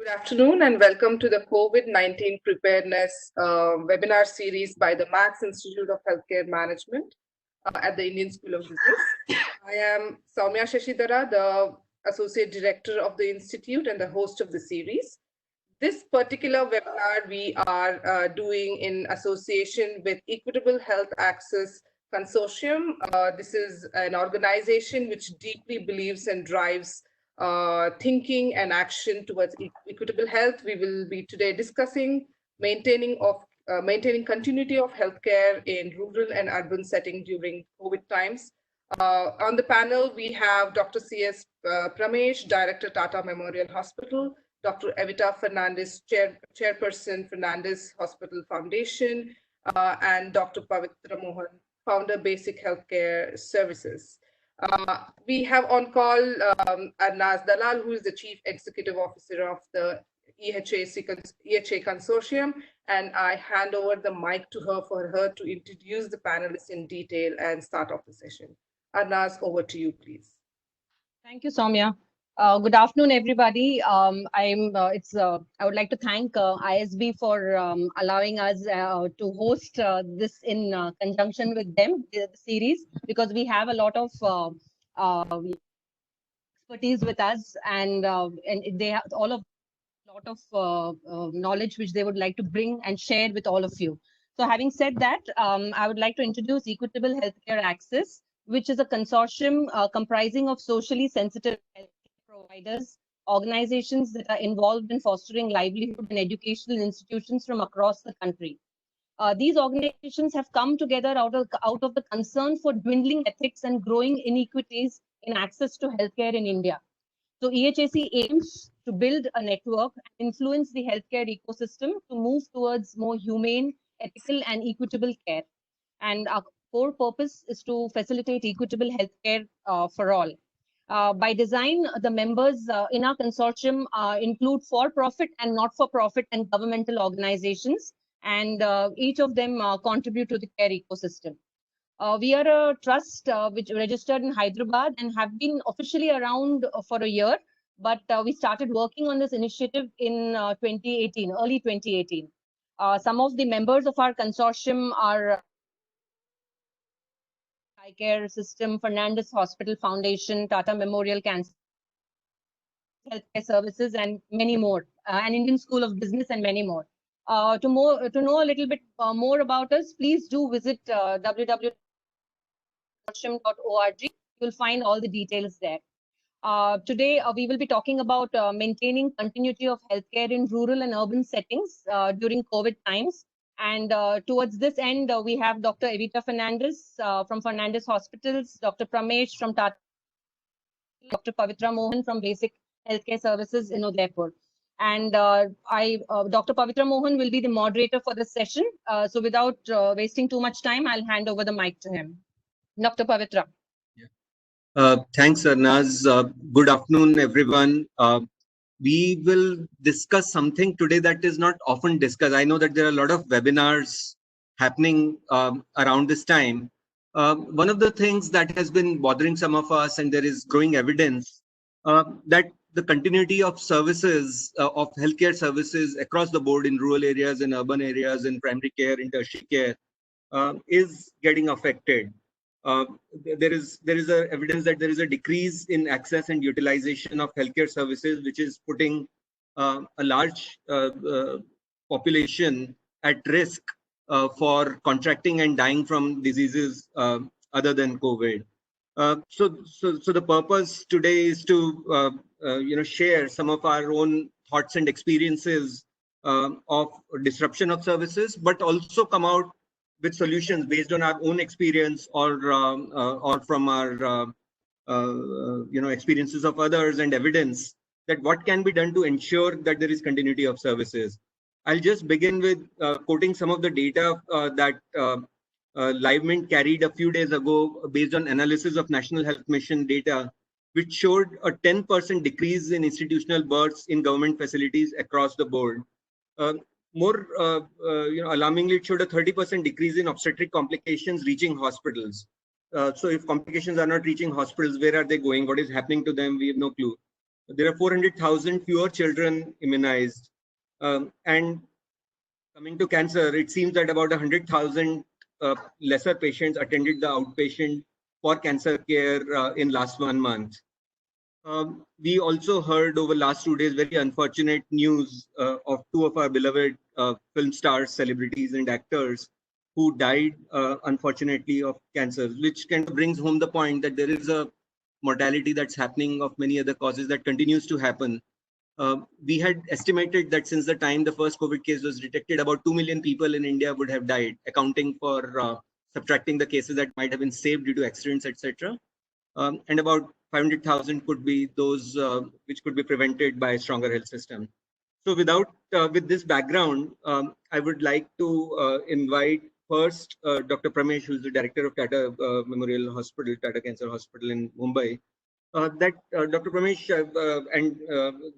Good afternoon and welcome to the COVID-19 preparedness webinar series by the Max Institute of Healthcare Management at the Indian School of Business. I am Soumya Shashidhara, the Associate Director of the Institute and the host of the series. This particular webinar we are doing in association with Equitable Health Access Consortium. This is an organization which deeply believes and drives thinking and action towards equitable health. We will be today discussing maintaining continuity of healthcare in rural and urban setting during COVID times. On the panel, we have Dr. C S Parmesh, Director, Tata Memorial Hospital, Dr. Evita Fernandez, Chairperson, Fernandez Hospital Foundation, and Dr. Pavitra Mohan, Founder, Basic Healthcare Services. We have on call Arnaz Dalal, who is the Chief Executive Officer of the EHA Consortium, and I hand over the mic to her for her to introduce the panelists in detail and start off the session. Arnaz, over to you, please. Thank you, Soumya. Good afternoon, everybody. I would like to thank ISB for allowing us to host this in conjunction with them, the series, because we have a lot of expertise with us, and they have a lot of knowledge which they would like to bring and share with all of you. So, having said that, I would like to introduce Equitable Healthcare Access, which is a consortium comprising of socially sensitive healthcare providers, organizations that are involved in fostering livelihood and educational institutions from across the country. These organizations have come together out of the concern for dwindling ethics and growing inequities in access to healthcare in India. So EHAC aims to build a network and influence the healthcare ecosystem to move towards more humane, ethical, and equitable care. And our core purpose is to facilitate equitable healthcare for all. By design, the members in our consortium include for-profit and not-for-profit and governmental organizations, and each of them contribute to the care ecosystem. We are a trust which registered in Hyderabad and have been officially around for a year, but we started working on this initiative in 2018, early 2018. Some of the members of our consortium are Care System, Fernandez Hospital Foundation, Tata Memorial Cancer Healthcare Services, and many more, and Indian School of Business, and many more. To know a little bit more about us, please do visit www.consortium.org. You'll find all the details there. Today, we will be talking about maintaining continuity of healthcare in rural and urban settings during COVID times. And towards this end, we have Dr. Evita Fernandez from Fernandez Hospitals, Dr. Parmesh from Tata, Dr. Pavitra Mohan from Basic Healthcare Services in Udaipur. And Dr. Pavitra Mohan will be the moderator for this session. So without wasting too much time, I'll hand over the mic to him. Dr. Pavitra. Thanks, Arnaz. Good afternoon, everyone. We will discuss something today that is not often discussed. I know that there are a lot of webinars happening around this time. One of the things that has been bothering some of us, and there is growing evidence that the continuity of services, of healthcare services across the board in rural areas, in urban areas, in primary care, in tertiary care, is getting affected. There is a evidence that there is a decrease in access and utilization of healthcare services, which is putting a large population at risk for contracting and dying from diseases other than COVID. So the purpose today is to share some of our own thoughts and experiences of disruption of services, but also come out with solutions based on our own experience or from our experiences of others and evidence that what can be done to ensure that there is continuity of services. I'll just begin with quoting some of the data that LiveMint carried a few days ago based on analysis of National Health Mission data, which showed a 10% decrease in institutional births in government facilities across the board. More alarmingly, it showed a 30% decrease in obstetric complications reaching hospitals. So if complications are not reaching hospitals, where are they going? What is happening to them? We have no clue. There are 400,000 fewer children immunized. And coming to cancer, it seems that about 100,000 lesser patients attended the outpatient for cancer care in last 1 month. We also heard over last 2 days very unfortunate news of 2 of our beloved film stars, celebrities, and actors who died unfortunately of cancer, which kind of brings home the point that there is a mortality that's happening of many other causes that continues to happen. We had estimated that since the time the first COVID case was detected, about 2 million people in India would have died, accounting for subtracting the cases that might have been saved due to accidents, etc. And about 500,000 could be those which could be prevented by a stronger health system. So with this background, I would like to invite first Dr. Parmesh, who is the director of Tata Memorial Hospital, Tata Cancer Hospital in Mumbai. Dr. Parmesh, and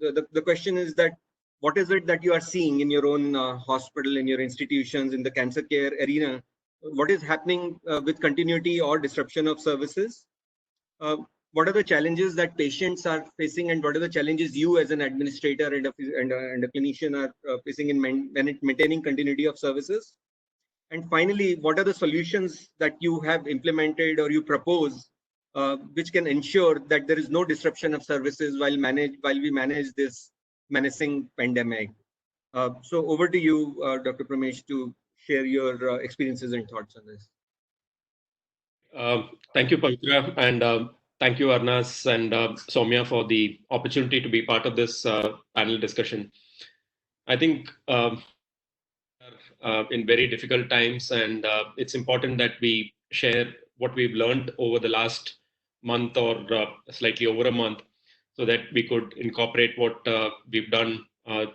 the question is that what is it that you are seeing in your own hospital, in your institutions, in the cancer care arena? What is happening with continuity or disruption of services? What are the challenges that patients are facing, and what are the challenges you as an administrator and a clinician are facing in maintaining continuity of services? And finally, what are the solutions that you have implemented or you propose which can ensure that there is no disruption of services while we manage this menacing pandemic? So over to you, Dr. Parmesh, to share your experiences and thoughts on this. Thank you, Pavitra, and thank you, Arnaz and Soumya, for the opportunity to be part of this panel discussion. I think in very difficult times, and it's important that we share what we've learned over the last month or slightly over a month, so that we could incorporate what we've done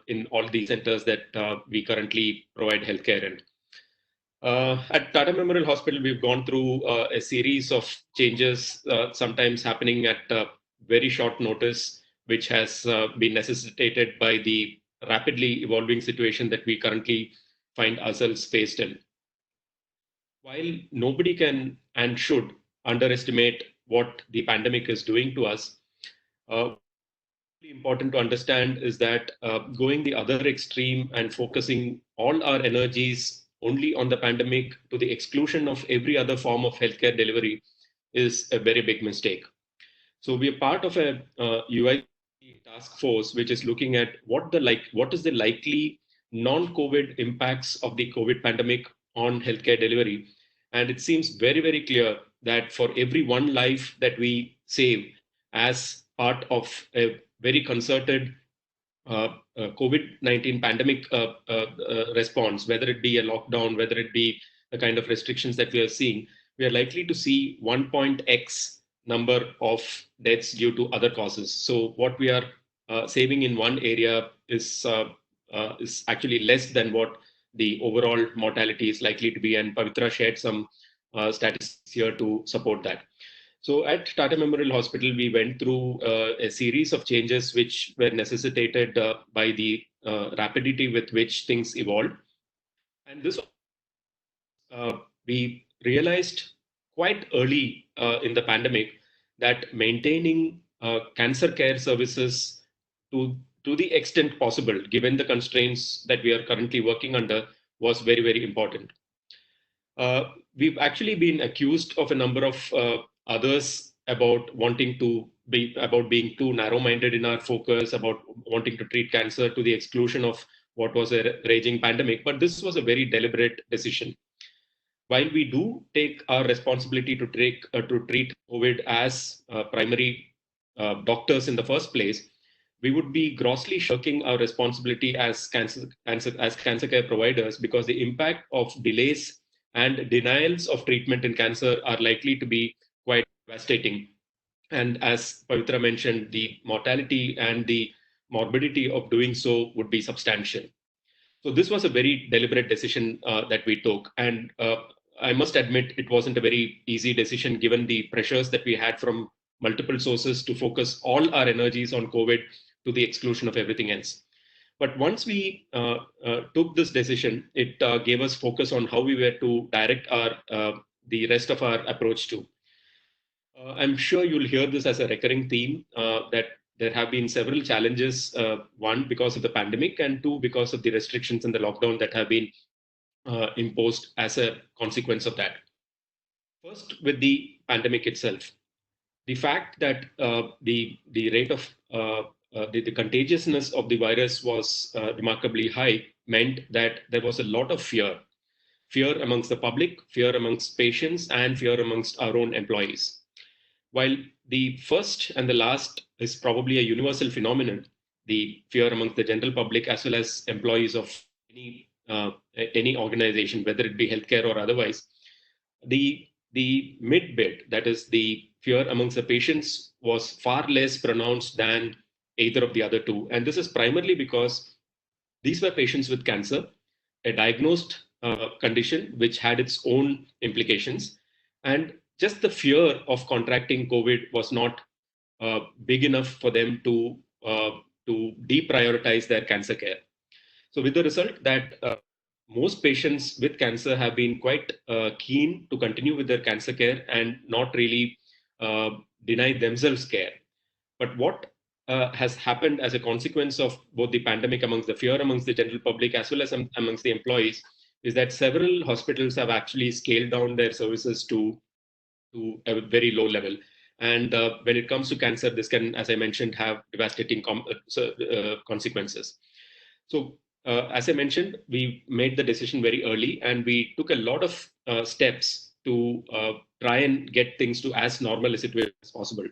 in all the centers that we currently provide healthcare in. At Tata Memorial Hospital, we've gone through a series of changes, sometimes happening at very short notice, which has been necessitated by the rapidly evolving situation that we currently find ourselves faced in. While nobody can and should underestimate what the pandemic is doing to us, important to understand is that going the other extreme and focusing all our energies only on the pandemic to the exclusion of every other form of healthcare delivery is a very big mistake. So we are part of a UI task force which is looking at what is the likely non-COVID impacts of the COVID pandemic on healthcare delivery. And it seems very, very clear that for every one life that we save as part of a very concerted COVID-19 pandemic response, whether it be a lockdown, whether it be the kind of restrictions that we are seeing, we are likely to see 1.x number of deaths due to other causes. So what we are saving in one area is actually less than what the overall mortality is likely to be. And Pavitra shared some statistics here to support that. So at Tata Memorial Hospital, we went through a series of changes which were necessitated by the rapidity with which things evolved. And this we realized quite early in the pandemic that maintaining cancer care services to the extent possible, given the constraints that we are currently working under, was very, very important. We've actually been accused of a number of others about being too narrow-minded in our focus, about wanting to treat cancer to the exclusion of what was a raging pandemic. But this was a very deliberate decision. While we do take our responsibility to treat COVID as primary doctors in the first place, we would be grossly shirking our responsibility as cancer care providers, because the impact of delays and denials of treatment in cancer are likely to be quite devastating. And as Pavitra mentioned, the mortality and the morbidity of doing so would be substantial. So this was a very deliberate decision that we took. And I must admit, it wasn't a very easy decision given the pressures that we had from multiple sources to focus all our energies on COVID to the exclusion of everything else. But once we took this decision, it gave us focus on how we were to direct the rest of our approach to. I'm sure you'll hear this as a recurring theme, that there have been several challenges, one because of the pandemic and two because of the restrictions and the lockdown that have been imposed as a consequence of that. First, with the pandemic itself, the fact that the rate of the contagiousness of the virus was remarkably high meant that there was a lot of fear amongst the public, fear amongst patients, and fear amongst our own employees. While the first and the last is probably a universal phenomenon, the fear amongst the general public as well as employees of any organization, whether it be healthcare or otherwise, the mid bit, that is the fear amongst the patients, was far less pronounced than either of the other two. And this is primarily because these were patients with cancer, a diagnosed condition which had its own implications. And just the fear of contracting COVID was not big enough for them to deprioritize their cancer care. So with the result that most patients with cancer have been quite keen to continue with their cancer care and not really deny themselves care. But what has happened as a consequence of both the pandemic, amongst the fear amongst the general public as well as amongst the employees, is that several hospitals have actually scaled down their services to a very low level. And when it comes to cancer, this can, as I mentioned, have devastating consequences. So as I mentioned, we made the decision very early, and we took a lot of steps to try and get things to as normal a situation as possible.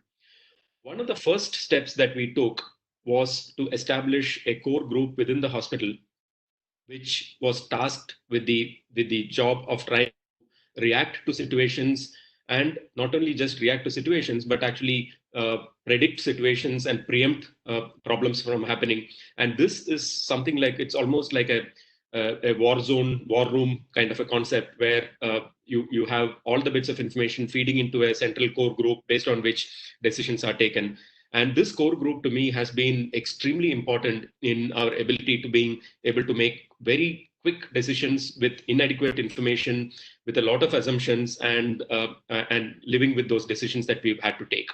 One of the first steps that we took was to establish a core group within the hospital, which was tasked with the job of trying to react to situations, and not only just react to situations, but actually predict situations and preempt problems from happening. And this is something like, it's almost like a war zone, war room kind of a concept, where you have all the bits of information feeding into a central core group based on which decisions are taken. And this core group to me has been extremely important in our ability to being able to make very quick decisions with inadequate information, with a lot of assumptions, and living with those decisions that we've had to take.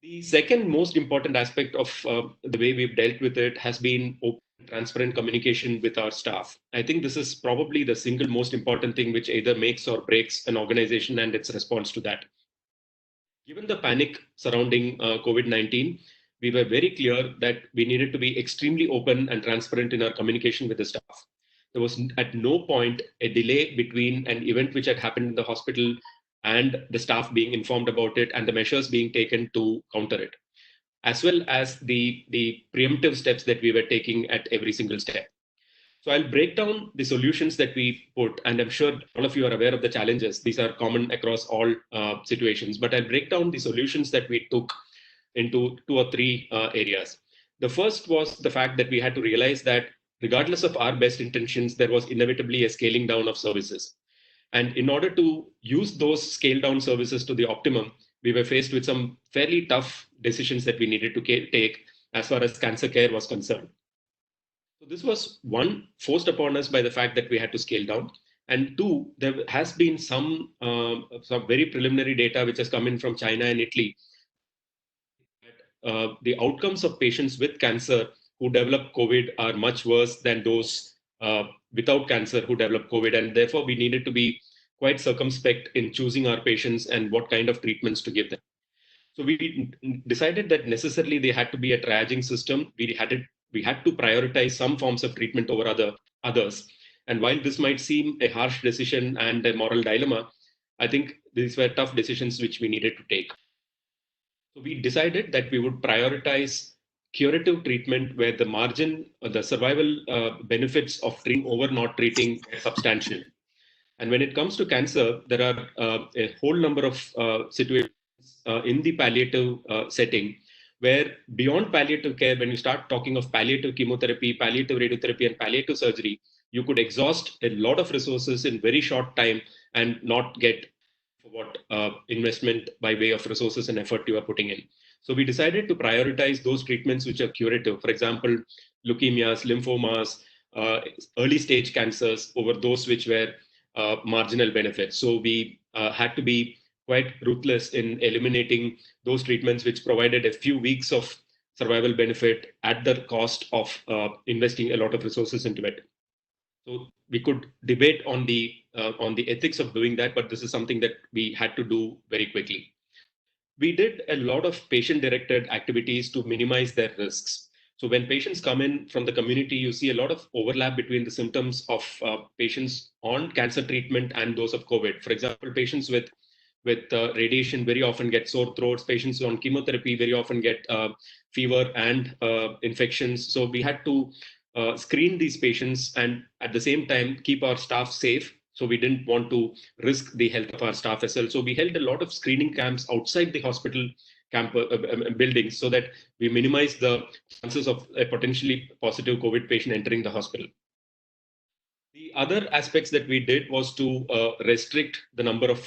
The second most important aspect of the way we've dealt with it has been open, transparent communication with our staff. I think this is probably the single most important thing which either makes or breaks an organization and its response to that. Given the panic surrounding COVID-19, we were very clear that we needed to be extremely open and transparent in our communication with the staff. There was at no point a delay between an event which had happened in the hospital and the staff being informed about it and the measures being taken to counter it, as well as the preemptive steps that we were taking at every single step. So I'll break down the solutions that we put, and I'm sure all of you are aware of the challenges. These are common across all situations, but I'll break down the solutions that we took into 2 or 3 areas. The first was the fact that we had to realize that regardless of our best intentions, there was inevitably a scaling down of services. And in order to use those scaled down services to the optimum, we were faced with some fairly tough decisions that we needed to take as far as cancer care was concerned. So this was, one, forced upon us by the fact that we had to scale down. And two, there has been some very preliminary data which has come in from China and Italy. The outcomes of patients with cancer who develop COVID are much worse than those without cancer who develop COVID. And therefore, we needed to be quite circumspect in choosing our patients and what kind of treatments to give them. So we decided that necessarily they had to be a triaging system. We had to prioritize some forms of treatment over others. And while this might seem a harsh decision and a moral dilemma, I think these were tough decisions which we needed to take. So we decided that we would prioritize curative treatment where the margin, the survival benefits of treating over not treating are substantial. And when it comes to cancer, there are a whole number of situations in the palliative setting where beyond palliative care, when you start talking of palliative chemotherapy, palliative radiotherapy, and palliative surgery, you could exhaust a lot of resources in very short time and not get what investment by way of resources and effort you are putting in. So we decided to prioritize those treatments which are curative. For example, leukemias, lymphomas, early stage cancers over those which were marginal benefits. So we had to be quite ruthless in eliminating those treatments which provided a few weeks of survival benefit at the cost of investing a lot of resources into it. So we could debate on the ethics of doing that, but this is something that we had to do very quickly. We did a lot of patient-directed activities to minimize their risks. So when patients come in from the community, you see a lot of overlap between the symptoms of patients on cancer treatment and those of COVID. For example, patients with radiation very often get sore throats. Patients on chemotherapy very often get fever and infections. So we had to screen these patients and at the same time keep our staff safe. So we didn't want to risk the health of our staff as well. So we held a lot of screening camps outside the hospital buildings so that we minimize the chances of a potentially positive COVID patient entering the hospital. The other aspects that we did was to restrict the number of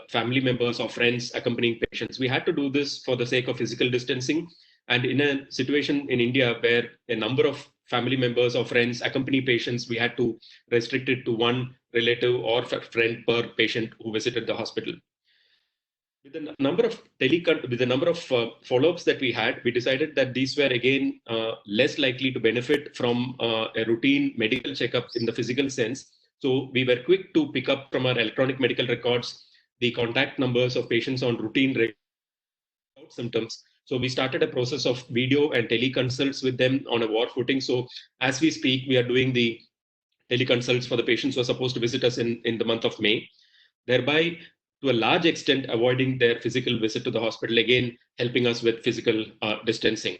family members or friends accompanying patients. We had to do this for the sake of physical distancing. And in a situation in India where a number of family members or friends accompany patients, we had to restrict it to one relative or friend per patient who visited the hospital. With the number of follow-ups that we had, we decided that these were again less likely to benefit from a routine medical checkup in the physical sense. So we were quick to pick up from our electronic medical records the contact numbers of patients on routine without symptoms. So we started a process of video and teleconsults with them on a war footing. So as we speak, we are doing the teleconsults for the patients who are supposed to visit us in the month of May, thereby to a large extent avoiding their physical visit to the hospital, again helping us with physical distancing.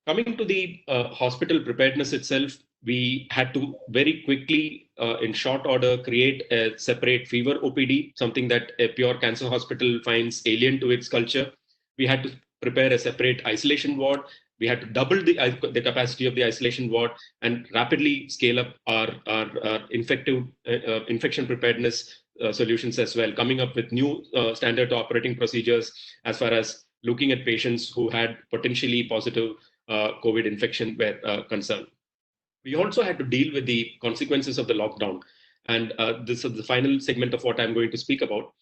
Coming to the hospital preparedness itself, we had to very quickly, in short order, create a separate fever OPD, something that a pure cancer hospital finds alien to its culture. We had to prepare a separate isolation ward. We had to double the capacity of the isolation ward and rapidly scale up our infection preparedness solutions as well, coming up with new standard operating procedures as far as looking at patients who had potentially positive COVID infection were concerned. We also had to deal with the consequences of the lockdown. And this is the final segment of what I'm going to speak about.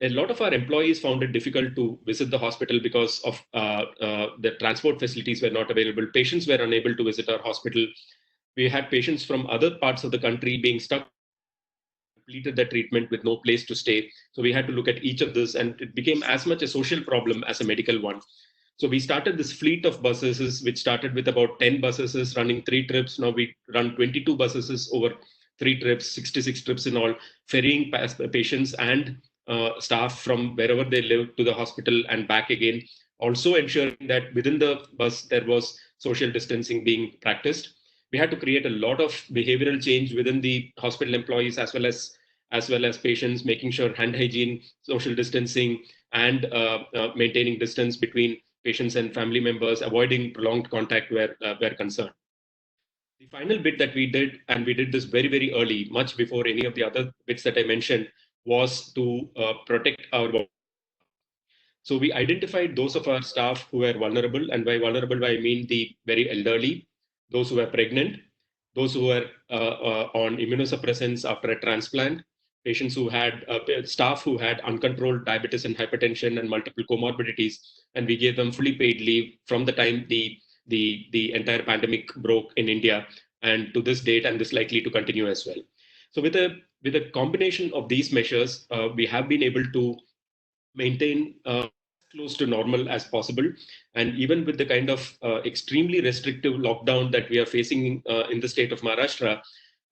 A lot of our employees found it difficult to visit the hospital because of the transport facilities were not available. Patients were unable to visit our hospital. We had patients from other parts of the country being stuck, completed the treatment with no place to stay. So we had to look at each of this, and it became as much a social problem as a medical one. So we started this fleet of buses, which started with about 10 buses running 3 trips. Now we run 22 buses over 3 trips, 66 trips in all, ferrying patients and staff from wherever they live to the hospital and back again. Also ensuring that within the bus, there was social distancing being practiced. We had to create a lot of behavioral change within the hospital employees as well as patients, making sure hand hygiene, social distancing, and maintaining distance between patients and family members, avoiding prolonged contact were concerned. The final bit that we did, and we did this very, very early, much before any of the other bits that I mentioned, was to protect our body. So we identified those of our staff who were vulnerable, and by vulnerable, I mean the very elderly, those who were pregnant, those who were on immunosuppressants after a transplant, patients who had staff who had uncontrolled diabetes and hypertension and multiple comorbidities, and we gave them fully paid leave from the time the entire pandemic broke in India and to this date, and this likely to continue as well. So with a combination of these measures, we have been able to maintain close to normal as possible. And even with the kind of extremely restrictive lockdown that we are facing in the state of Maharashtra,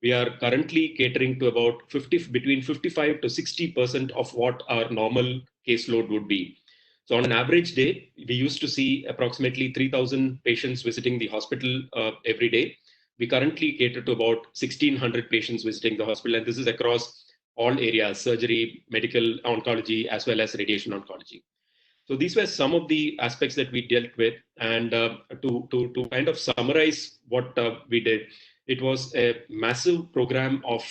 we are currently catering to about between 55 to 60% of what our normal caseload would be. So on an average day, we used to see approximately 3,000 patients visiting the hospital every day. We currently cater to about 1,600 patients visiting the hospital, and this is across all areas: surgery, medical oncology, as well as radiation oncology. So these were some of the aspects that we dealt with. And to kind of summarize what we did, it was a massive program of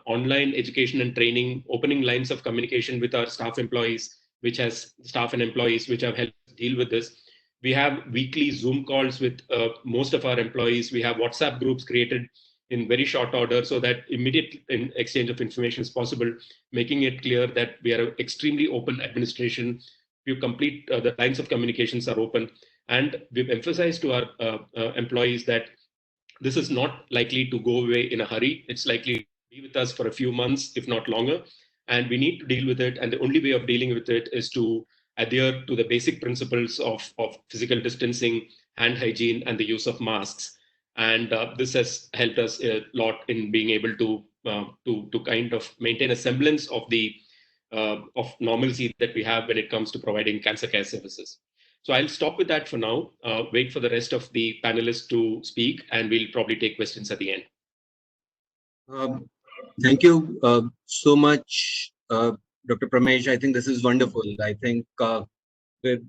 online education and training, opening lines of communication with our staff and employees, which have helped deal with this. We have weekly Zoom calls with most of our employees. We have WhatsApp groups created in very short order so that immediate exchange of information is possible, making it clear that we are an extremely open administration. We complete the lines of communications are open, and we've emphasized to our employees that this is not likely to go away in a hurry. It's likely to be with us for a few months, if not longer, and we need to deal with it. And the only way of dealing with it is to adhere to the basic principles of physical distancing, hand hygiene, and the use of masks. And this has helped us a lot in being able to kind of maintain a semblance of the of normalcy that we have when it comes to providing cancer care services. So I'll stop with that for now, wait for the rest of the panelists to speak, and we'll probably take questions at the end. Thank you so much, Dr. Parmesh. I think this is wonderful. I think with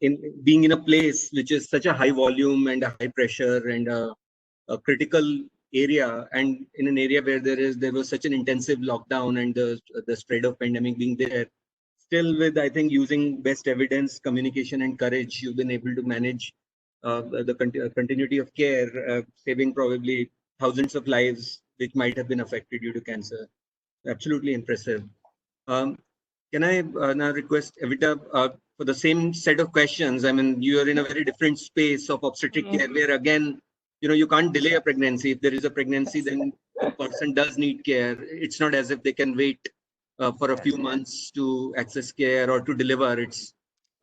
in being in a place which is such a high volume and a high pressure and a critical area, and in an area where there was such an intensive lockdown and the spread of pandemic being there, still with, I think, using best evidence, communication, and courage, you've been able to manage the continuity of care, saving probably thousands of lives which might have been affected due to cancer. Absolutely impressive. Can I now request Evita for the same set of questions? I mean, you are in a very different space of obstetric care where, again, you can't delay a pregnancy. If there is a pregnancy, then the person does need care. It's not as if they can wait for a few months to access care or to deliver. It's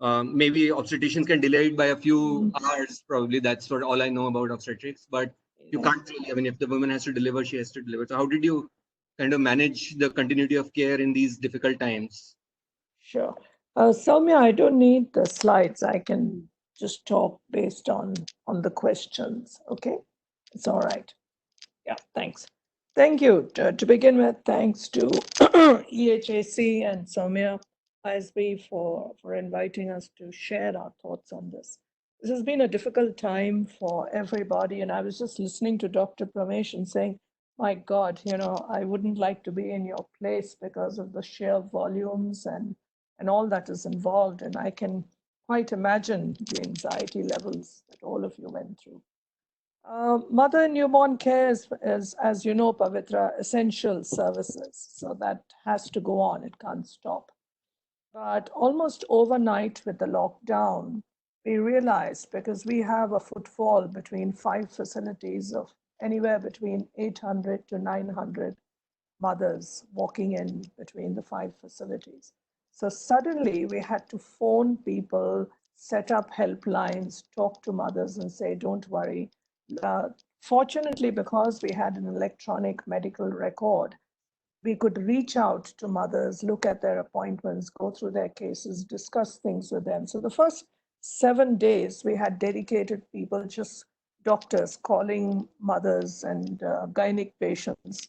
maybe obstetricians can delay it by a few hours. Probably that's what all I know about obstetrics. But you can't really. I mean, if the woman has to deliver, she has to deliver. So how did you kind of manage the continuity of care in these difficult times? Sure. Soumya, I don't need the slides. I can just talk based on the questions. Okay, it's all right. Yeah, thanks. Thank you. To begin with, thanks to EHAC and Soumya ISB for inviting us to share our thoughts on this. This has been a difficult time for everybody, and I was just listening to Dr. Parmesh and saying, my God, I wouldn't like to be in your place because of the sheer volumes and all that is involved. And I can quite imagine the anxiety levels that all of you went through. Mother and newborn care is, as you know, Pavitra, essential services. So that has to go on. It can't stop. But almost overnight with the lockdown, we realized, because we have a footfall between 5 facilities of anywhere between 800 to 900 mothers walking in between the 5 facilities. So suddenly we had to phone people, set up helplines, talk to mothers and say, don't worry. Fortunately, because we had an electronic medical record, we could reach out to mothers, look at their appointments, go through their cases, discuss things with them. So the first 7 days, we had dedicated people, just doctors, calling mothers and gynec patients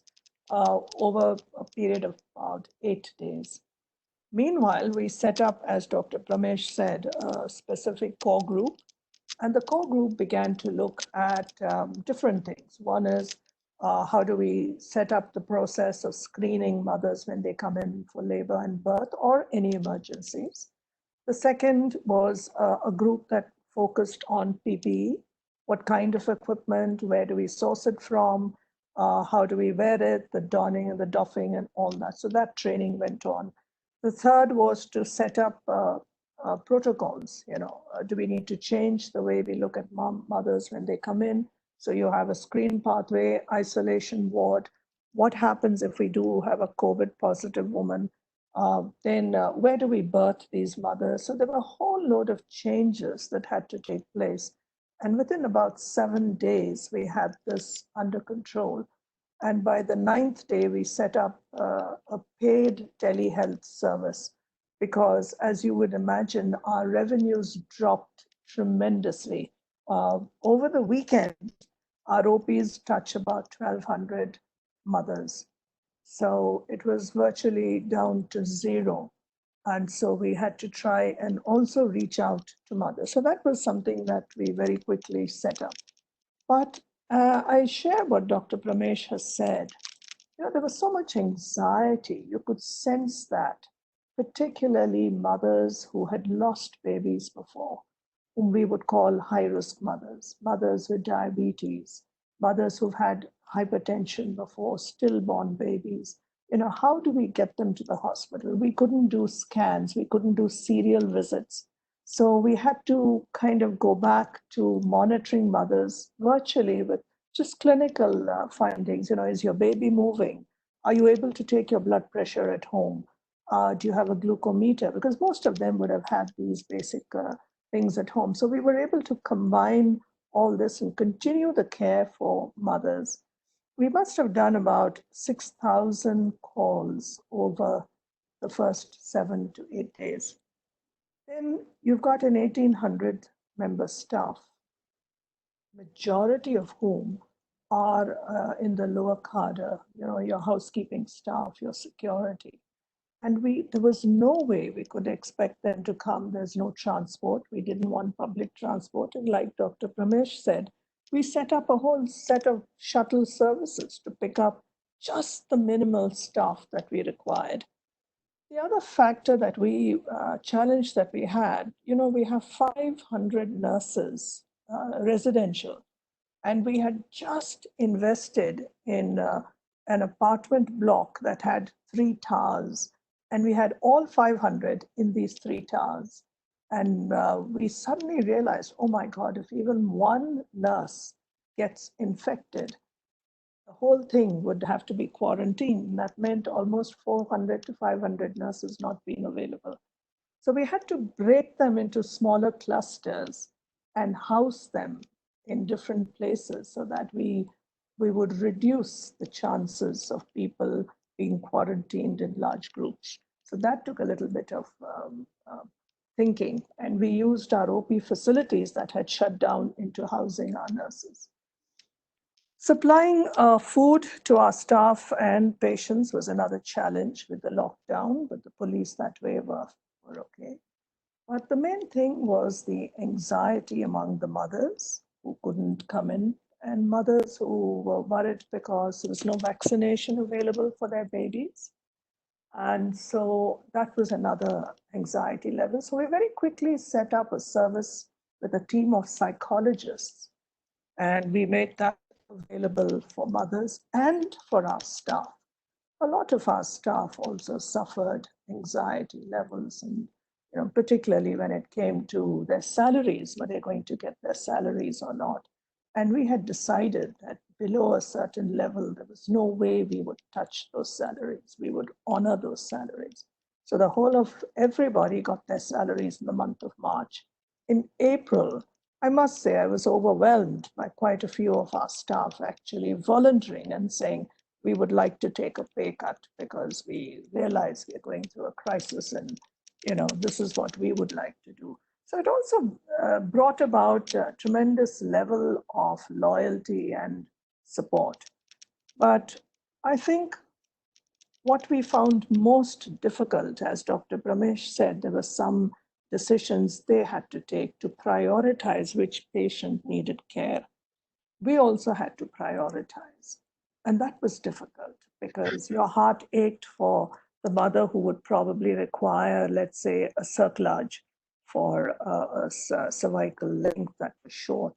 over a period of about 8 days. Meanwhile, we set up, as Dr. Parmesh said, a specific core group. And the core group began to look at different things. One is, how do we set up the process of screening mothers when they come in for labor and birth or any emergencies? The second was a group that focused on PPE. What kind of equipment? Where do we source it from? How do we wear it? The donning and the doffing and all that. So that training went on. The third was to set up protocols. Do we need to change the way we look at mothers when they come in? So you have a screen pathway, isolation ward. What happens if we do have a COVID positive woman? Then where do we birth these mothers? So there were a whole load of changes that had to take place. And within about 7 days, we had this under control. And by the 9th day, we set up a paid telehealth service because, as you would imagine, our revenues dropped tremendously. Over the weekend, our OPs touch about 1,200 mothers. So it was virtually down to zero. And so we had to try and also reach out to mothers. So that was something that we very quickly set up. But I share what Dr. Parmesh has said. There was so much anxiety. You could sense that, particularly mothers who had lost babies before, whom we would call high-risk mothers, mothers with diabetes, mothers who've had hypertension before, stillborn babies. How do we get them to the hospital? We couldn't do scans, we couldn't do serial visits. So we had to kind of go back to monitoring mothers virtually with just clinical findings. Is your baby moving? Are you able to take your blood pressure at home? Do you have a glucometer? Because most of them would have had these basic things at home. So we were able to combine all this and continue the care for mothers. We must have done about 6,000 calls over the first 7 to 8 days. Then you've got an 1,800 member staff, majority of whom are in the lower cadre, your housekeeping staff, your security. And there was no way we could expect them to come. There's no transport. We didn't want public transport. And like Dr. Parmesh said, we set up a whole set of shuttle services to pick up just the minimal staff that we required. The other factor that challenge that we had, we have 500 nurses, residential, and we had just invested in an apartment block that had 3 towers. And we had all 500 in these 3 towers. And we suddenly realized, oh my God, if even one nurse gets infected, the whole thing would have to be quarantined. That meant almost 400 to 500 nurses not being available. So we had to break them into smaller clusters and house them in different places so that we would reduce the chances of people being quarantined in large groups. So that took a little bit of thinking, and we used our OP facilities that had shut down into housing our nurses. Supplying food to our staff and patients was another challenge with the lockdown, but the police that way were okay. But the main thing was the anxiety among the mothers who couldn't come in, and mothers who were worried because there was no vaccination available for their babies. And so that was another anxiety level. So we very quickly set up a service with a team of psychologists, and we made that available for mothers and for our staff. A lot of our staff also suffered anxiety levels, and particularly when it came to their salaries, were they going to get their salaries or not? And we had decided that below a certain level, there was no way we would touch those salaries. We would honor those salaries. So the whole of everybody got their salaries in the month of March. In April, I must say I was overwhelmed by quite a few of our staff actually volunteering and saying, we would like to take a pay cut because we realize we're going through a crisis, and this is what we would like to do. So it also brought about a tremendous level of loyalty and support. But I think what we found most difficult, as Dr. Parmesh said, there were some decisions they had to take to prioritize which patient needed care. We also had to prioritize. And that was difficult because your heart ached for the mother who would probably require, let's say, a cerclage for a cervical length that was short.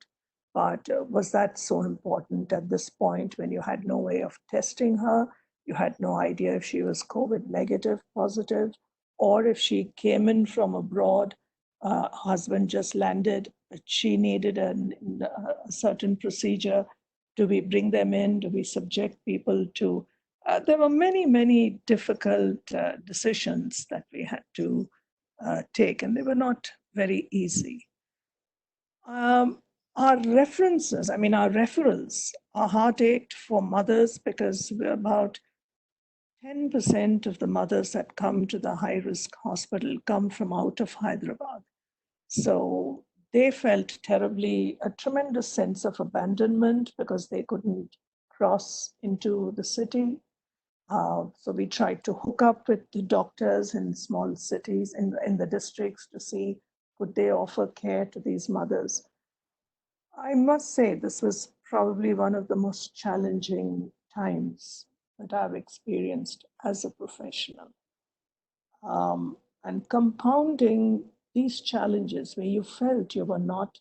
But was that so important at this point when you had no way of testing her? You had no idea if she was COVID negative, positive, or if she came in from abroad, husband just landed, but she needed a certain procedure. Do we bring them in? Do we subject people to? There were many, many difficult decisions that we had to take, and they were not very easy. Our references, our referrals, our heart ached for mothers because about 10% of the mothers that come to the high-risk hospital come from out of Hyderabad. So they felt a tremendous sense of abandonment because they couldn't cross into the city. So we tried to hook up with the doctors in small cities, in the districts, to see could they offer care to these mothers. I must say this was probably one of the most challenging times that I've experienced as a professional. And compounding these challenges where you felt you were not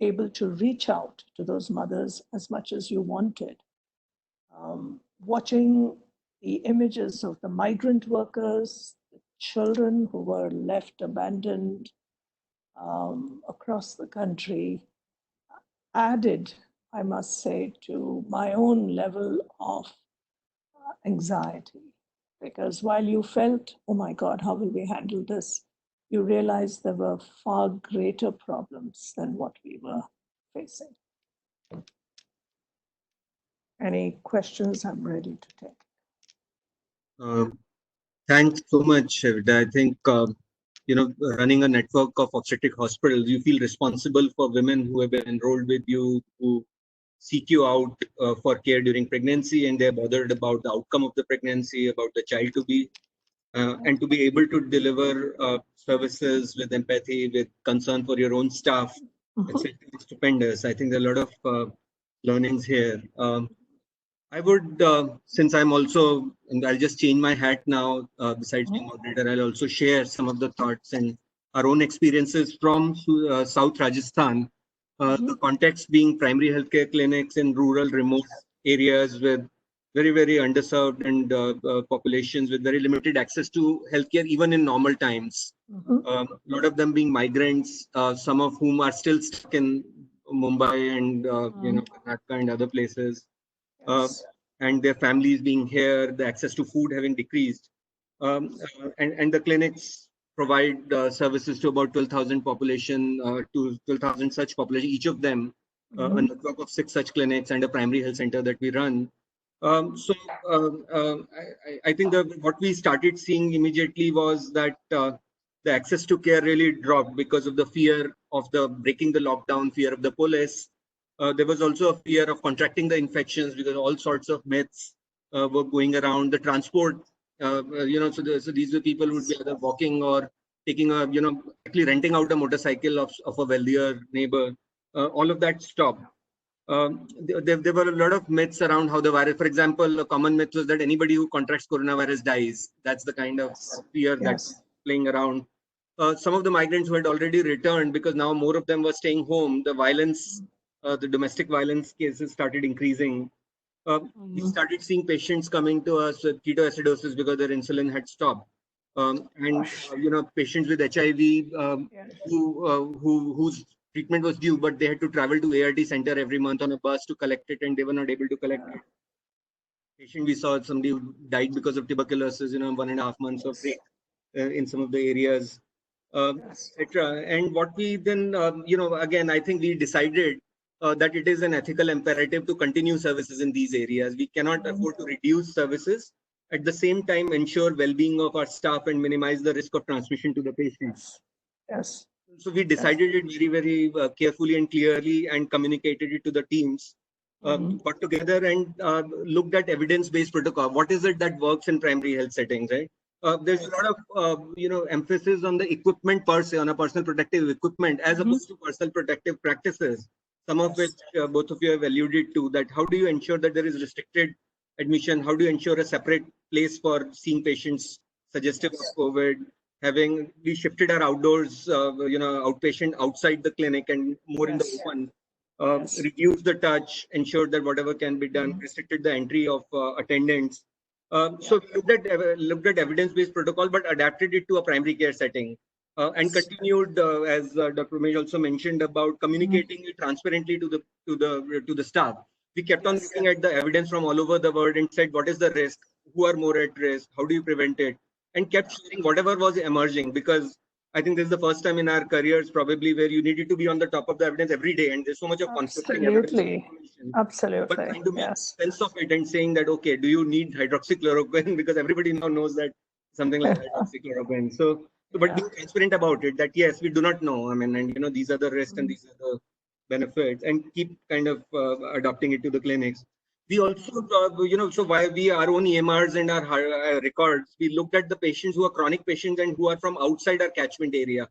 able to reach out to those mothers as much as you wanted. Watching the images of the migrant workers, the children who were left abandoned across the country, added, I must say, to my own level of anxiety. Because while you felt, oh my God, how will we handle this? You realized there were far greater problems than what we were facing. Any questions? I'm ready to take. Thanks so much, Evita. I think, running a network of obstetric hospitals, you feel responsible for women who have been enrolled with you, who seek you out for care during pregnancy, and they're bothered about the outcome of the pregnancy, about the child to be, and to be able to deliver services with empathy, with concern for your own staff, etc. It's stupendous. I think there are a lot of learnings here. I would, since I'm also, and I'll just change my hat now, besides being moderator, I'll also share some of the thoughts and our own experiences from South Rajasthan. The context being primary healthcare clinics in rural, remote areas with very, very underserved and populations with very limited access to healthcare, even in normal times. A lot of them being migrants, some of whom are still stuck in Mumbai and Karnataka and other places. And their families being here, the access to food having decreased. And the clinics provide services to about 12,000 population, to 12,000 such population, each of them, a network of 6 such clinics and a primary health center that we run. I think what we started seeing immediately was that the access to care really dropped because of the fear of the breaking the lockdown, fear of the police. There was also a fear of contracting the infections because all sorts of myths were going around. The transport, so these were people who would be either walking or taking actually renting out a motorcycle of a wealthier neighbor. All of that stopped. There were a lot of myths around how the virus, for example, a common myth was that anybody who contracts coronavirus dies. That's the kind of fear that's playing around. Some of the migrants who had already returned, because now more of them were staying home, the violence, the domestic violence cases started increasing. We started seeing patients coming to us with ketoacidosis because their insulin had stopped. Patients with HIV whose treatment was due, but they had to travel to ART center every month on a bus to collect it, and they were not able to collect it. Patient we saw, somebody who died because of tuberculosis, 1.5 months of break in some of the areas, etc. And what we then, again, I think we decided that it is an ethical imperative to continue services in these areas. We cannot afford to reduce services. At the same time, ensure well-being of our staff and minimize the risk of transmission to the patients. Yes. So we decided it very, very carefully and clearly and communicated it to the teams. Got together and looked at evidence-based protocol. What is it that works in primary health settings, right? There's a lot of, emphasis on the equipment per se, on a personal protective equipment, as opposed to personal protective practices. Some of which both of you have alluded to, that how do you ensure that there is restricted admission? How do you ensure a separate place for seeing patients suggestive of COVID? We shifted our outdoors, outpatient outside the clinic and more in the open, reduced the touch, ensured that whatever can be done, restricted the entry of attendants. So we looked at evidence-based protocol, but adapted it to a primary care setting. And continued, as Dr. Umesh also mentioned, about communicating it transparently to the staff. We kept on looking at the evidence from all over the world and said, what is the risk? Who are more at risk? How do you prevent it? And kept sharing whatever was emerging, because I think this is the first time in our careers probably where you needed to be on the top of the evidence every day, and there's so much of conflicting evidence. Absolutely. But trying to make sense of it and saying that, okay, do you need hydroxychloroquine? Because everybody now knows that something like hydroxychloroquine. But being transparent about it, that yes, we do not know. I mean, and these are the risks and these are the benefits, and keep kind of adopting it to the clinics. We also, so while we our own EMRs and our records, we looked at the patients who are chronic patients and who are from outside our catchment area,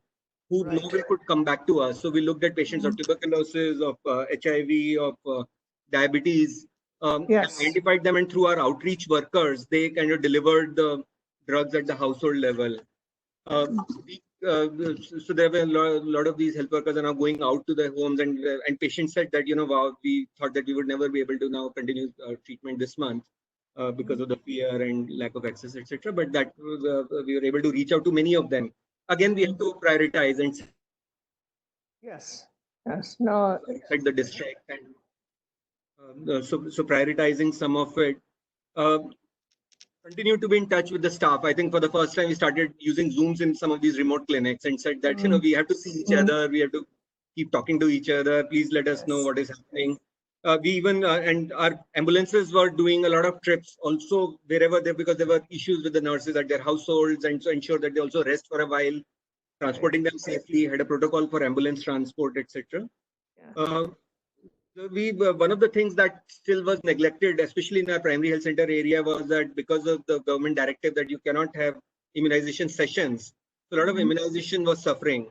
who no way could come back to us. So we looked at patients of tuberculosis, of HIV, of diabetes, identified them, and through our outreach workers, they kind of delivered the drugs at the household level. so there were a lot of these health workers are now going out to their homes, and patients said that, wow, we thought that we would never be able to now continue treatment this month because of the fear and lack of access, etc. But that we were able to reach out to many of them. Again, we have to prioritize and Yes. No. at the district, and so prioritizing some of it. Continue to be in touch with the staff. I think for the first time we started using Zooms in some of these remote clinics, and said that we have to see each other, we have to keep talking to each other. Please let us know what is happening. We even and our ambulances were doing a lot of trips also wherever they, because there were issues with the nurses at their households, and so ensure that they also rest for a while, transporting them safely. Had a protocol for ambulance transport, etc. One of the things that still was neglected, especially in our primary health center area, was that because of the government directive that you cannot have immunization sessions, so a lot of immunization was suffering.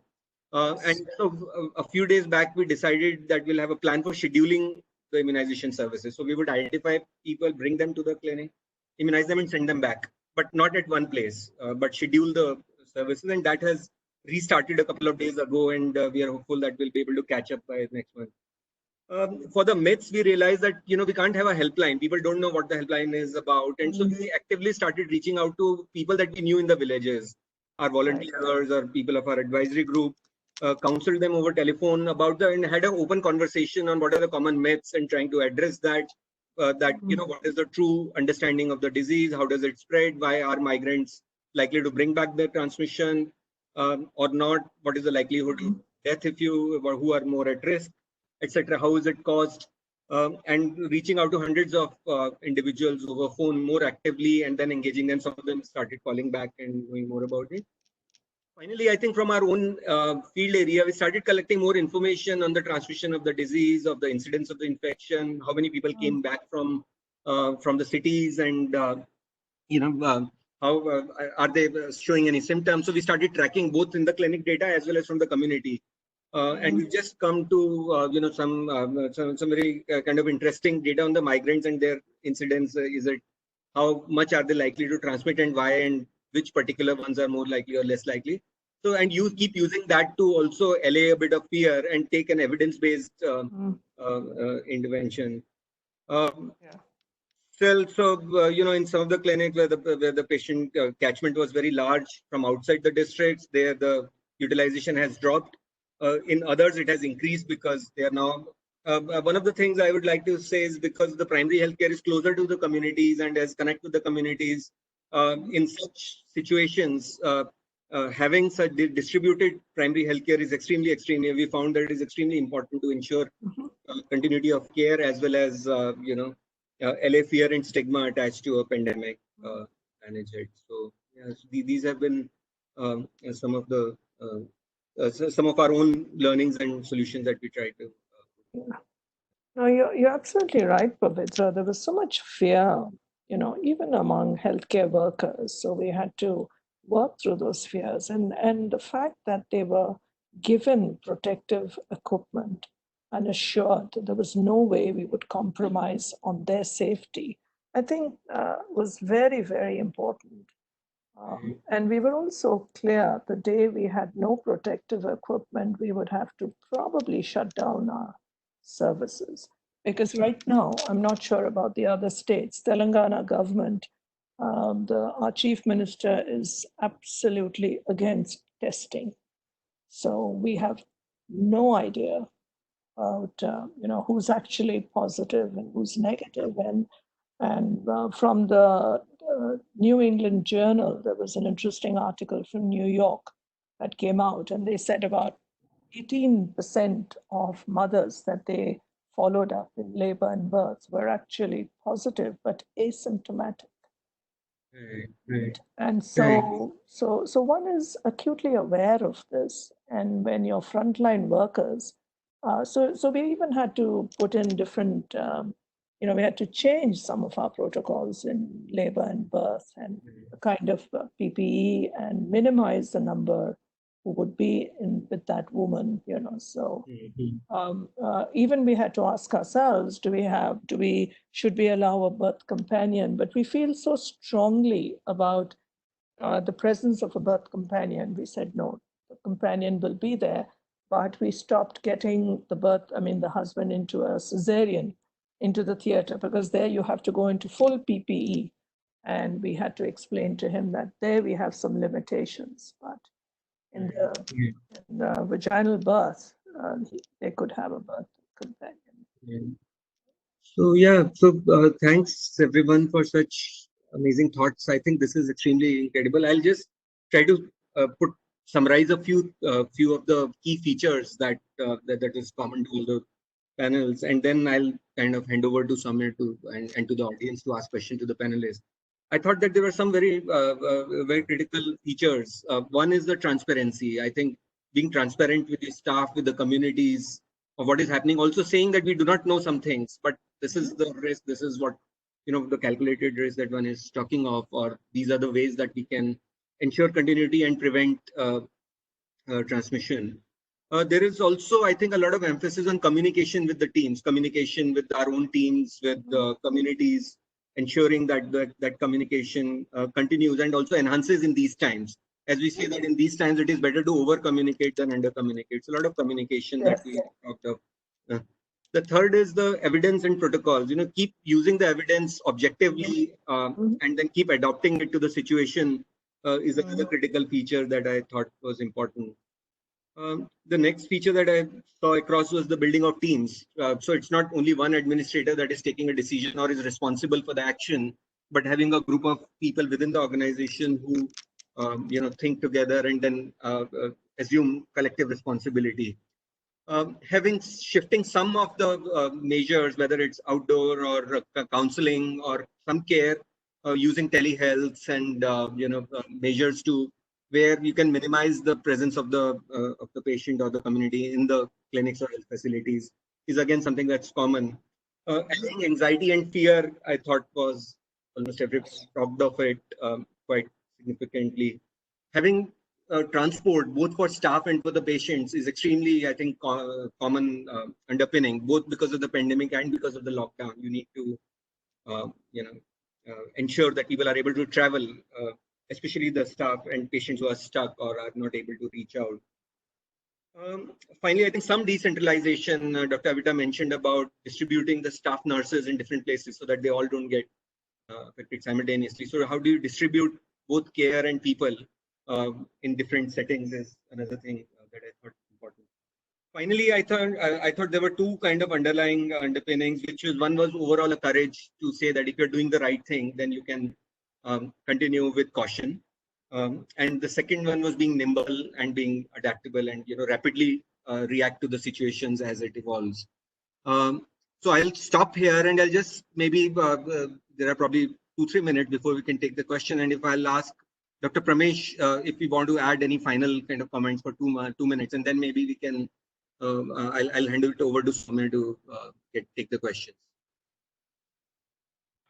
And so a few days back, we decided that we'll have a plan for scheduling the immunization services. So we would identify people, bring them to the clinic, immunize them and send them back, but not at one place, but schedule the services. And that has restarted a couple of days ago, and we are hopeful that we'll be able to catch up by next month. For the myths, we realized that we can't have a helpline. People don't know what the helpline is about, and so we actively started reaching out to people that we knew in the villages, our volunteers or people of our advisory group, counseled them over telephone about and had an open conversation on what are the common myths and trying to address that. What is the true understanding of the disease? How does it spread? Why are migrants likely to bring back the transmission or not? What is the likelihood of death if who are more at risk, etc. How is it caused? And reaching out to hundreds of individuals over phone more actively, and then engaging them. Some of them started calling back and knowing more about it. Finally, I think from our own field area, we started collecting more information on the transmission of the disease, of the incidence of the infection, how many people came back from the cities, and how are they showing any symptoms. So we started tracking both in the clinic data as well as from the community. And we've just come to some very kind of interesting data on the migrants and their incidence. Is it how much are they likely to transmit, and why, and which particular ones are more likely or less likely? So, and you keep using that to also allay a bit of fear and take an evidence-based intervention. Still, so in some of the clinics where the patient catchment was very large from outside the districts, there the utilization has dropped. In others, it has increased because they are now. One of the things I would like to say is because the primary healthcare is closer to the communities and has connected with the communities. In such situations, having such distributed primary healthcare is extremely. We found that it is extremely important to ensure continuity of care as well as allay fear and stigma attached to a pandemic. Manage it. So yes, these have been some of the. Some of our own learnings and solutions that we try to. No, you're absolutely right, Pavitra. There was so much fear, even among healthcare workers. So we had to work through those fears. And the fact that they were given protective equipment and assured that there was no way we would compromise on their safety, I think was very, very important. And we were also clear the day we had no protective equipment, we would have to probably shut down our services. Because right now, I'm not sure about the other states, Telangana government, our chief minister is absolutely against testing. So we have no idea about, who's actually positive and who's negative. And from the New England Journal, there was an interesting article from New York that came out, and they said about 18% of mothers that they followed up in labor and birth were actually positive but asymptomatic. Right. And so one is acutely aware of this, and when you're frontline workers, so we even had to put in different. We had to change some of our protocols in labor and birth and the kind of PPE and minimize the number who would be in with that woman, So even we had to ask ourselves, should we allow a birth companion? But we feel so strongly about the presence of a birth companion. We said, no, companion will be there. But we stopped getting the husband into a cesarean, into the theater, because there you have to go into full PPE. And we had to explain to him that there we have some limitations. But in the vaginal birth, they could have a birth companion. So thanks everyone for such amazing thoughts. I think this is extremely incredible. I'll just try to summarize a few of the key features that is common to all the panels, and then I'll kind of hand over to Samir and to the audience to ask questions to the panelists. I thought that there were some very critical features. One is the transparency. I think being transparent with the staff, with the communities, of what is happening. Also saying that we do not know some things, but this is the risk. This is what the calculated risk that one is talking of, or these are the ways that we can ensure continuity and prevent transmission. There is also, I think, a lot of emphasis on communication with the teams, communication with our own teams, with the communities, ensuring that communication continues and also enhances in these times. As we say that in these times, it is better to over-communicate than under-communicate. So a lot of communication that we talked of. The third is the evidence and protocols. Keep using the evidence objectively and then keep adapting it to the situation is another critical feature that I thought was important. The next feature that I saw across was the building of teams. So it's not only one administrator that is taking a decision or is responsible for the action, but having a group of people within the organization who think together and then assume collective responsibility. Shifting some of the measures, whether it's outdoor or counseling or some care, using telehealth and measures to where you can minimize the presence of the patient or the community in the clinics or health facilities is again something that's common. Adding anxiety and fear, I thought was almost everyone talked of it quite significantly. Having transport both for staff and for the patients is extremely, I think, common underpinning, both because of the pandemic and because of the lockdown. You need to, ensure that people are able to travel, especially the staff and patients who are stuck or are not able to reach out. Finally, I think some decentralization. Dr. Evita mentioned about distributing the staff nurses in different places so that they all don't get affected simultaneously. So how do you distribute both care and people in different settings is another thing that I thought important. Finally, I thought there were two kind of underlying underpinnings, which was one was overall a courage to say that if you're doing the right thing, then you can continue with caution. And the second one was being nimble and being adaptable and rapidly react to the situations as it evolves. So I'll stop here and I'll just maybe there are probably 2-3 minutes before we can take the question, and if I'll ask Dr. Parmesh if we want to add any final kind of comments for 2 minutes, and then maybe we can I'll hand it over to Samir to take the questions.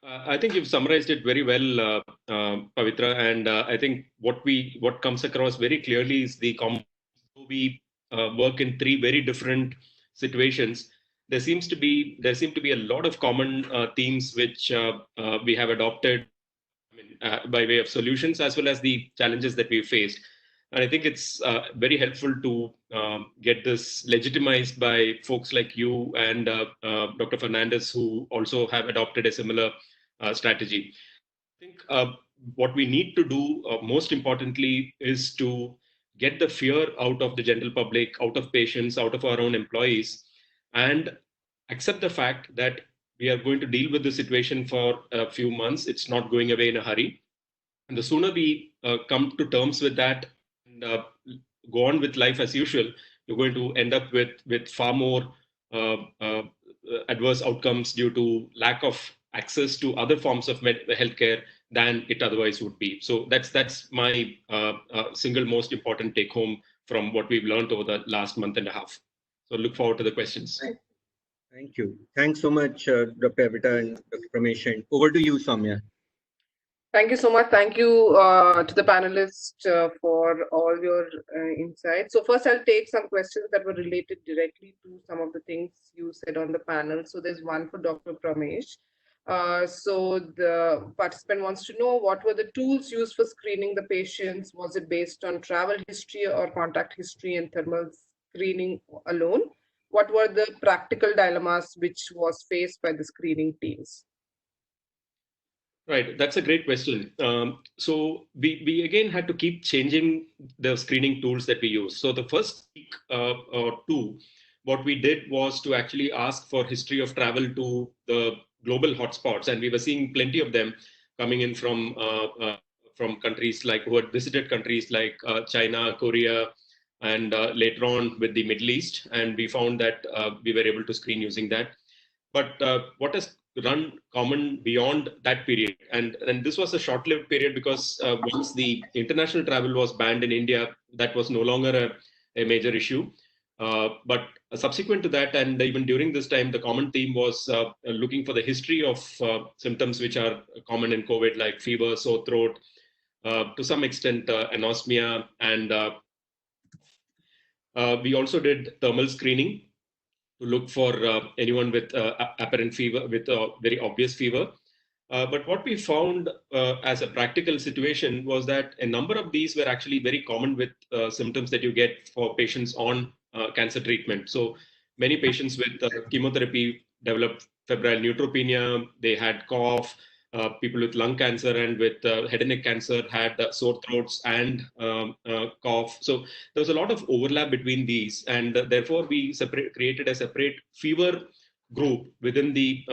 I think you've summarized it very well, Pavitra, and I think what comes across very clearly is we work in three very different situations. There seem to be a lot of common themes which we have adopted by way of solutions as well as the challenges that we faced. And I think it's very helpful to get this legitimized by folks like you and Dr. Fernandez, who also have adopted a similar strategy. I think what we need to do most importantly is to get the fear out of the general public, out of patients, out of our own employees, and accept the fact that we are going to deal with the situation for a few months. It's not going away in a hurry. And the sooner we come to terms with that and go on with life as usual, you're going to end up with far more adverse outcomes due to lack of access to other forms of healthcare than it otherwise would be. So that's my single most important take home from what we've learned over the last month and a half. So look forward to the questions. Thank you. Thanks so much, Dr. Evita and Dr. Parmesh. Over to you, Soumya. Thank you so much. Thank you to the panelists for all your insights. So first I'll take some questions that were related directly to some of the things you said on the panel. So there's one for Dr. Parmesh. So the participant wants to know what were the tools used for screening the patients. Was it based on travel history or contact history and thermal screening alone? What were the practical dilemmas which was faced by the screening teams? Right, that's a great question. So we again had to keep changing the screening tools that we use. So the first week or two, what we did was to actually ask for history of travel to the global hotspots, and we were seeing plenty of them coming in from countries like who had visited countries like China, Korea, and later on with the Middle East, and we found that we were able to screen using that. But what has run common beyond that period, and this was a short-lived period because once the international travel was banned in India, that was no longer a major issue. But subsequent to that, and even during this time, the common theme was looking for the history of symptoms which are common in COVID, like fever, sore throat, to some extent anosmia, and we also did thermal screening to look for anyone with apparent fever, with very obvious fever. But what we found as a practical situation was that a number of these were actually very common with symptoms that you get for patients on cancer treatment. So many patients with chemotherapy developed febrile neutropenia, they had cough, people with lung cancer and with head and neck cancer had sore throats and cough. So there was a lot of overlap between these, and therefore we created a separate fever group within the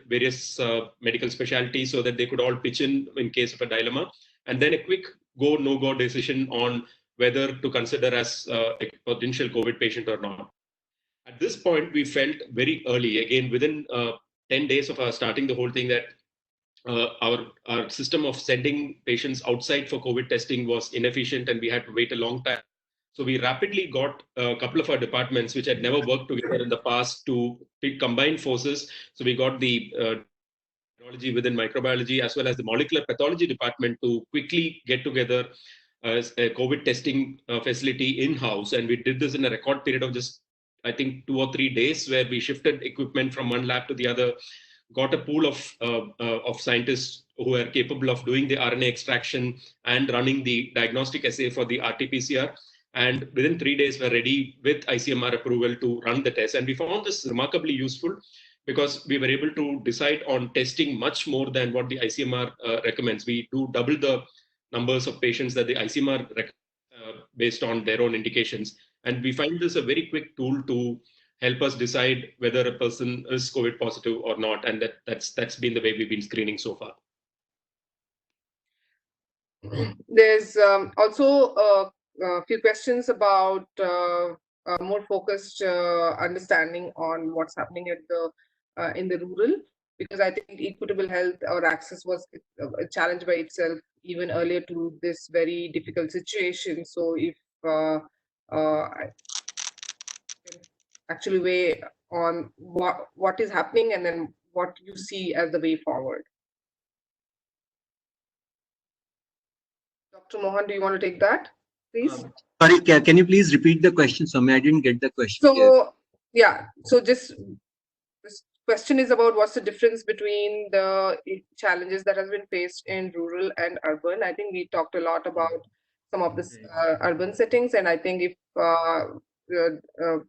various medical specialties so that they could all pitch in case of a dilemma, and then a quick go no go decision on whether to consider as a potential COVID patient or not. At this point, we felt very early, again within 10 days of our starting the whole thing, that our system of sending patients outside for COVID testing was inefficient, and we had to wait a long time. So we rapidly got a couple of our departments, which had never worked together in the past, to combine forces. So we got the virology within microbiology as well as the molecular pathology department to quickly get together as a COVID testing facility in-house. And we did this in a record period of just, I think, 2 or 3 days, where we shifted equipment from one lab to the other, got a pool of scientists who are capable of doing the RNA extraction and running the diagnostic assay for the RT-PCR. And within 3 days, we're ready with ICMR approval to run the test. And we found this remarkably useful because we were able to decide on testing much more than what the ICMR recommends. We do double the numbers of patients that the ICMR recommends based on their own indications. And we find this a very quick tool to help us decide whether a person is COVID positive or not. And that's been the way we've been screening so far. There's also a few questions about more focused understanding on what's happening at the in the rural, because I think equitable health or access was a challenge by itself even earlier to this very difficult situation. So if actually weigh on what is happening and then what you see as the way forward. Dr. Mohan, do you want to take that, please? Sorry, can you please repeat the question, Soumya? I didn't get the question. So, yeah, so this question is about what's the difference between the challenges that has been faced in rural and urban. I think we talked a lot about some of this urban settings, and I think if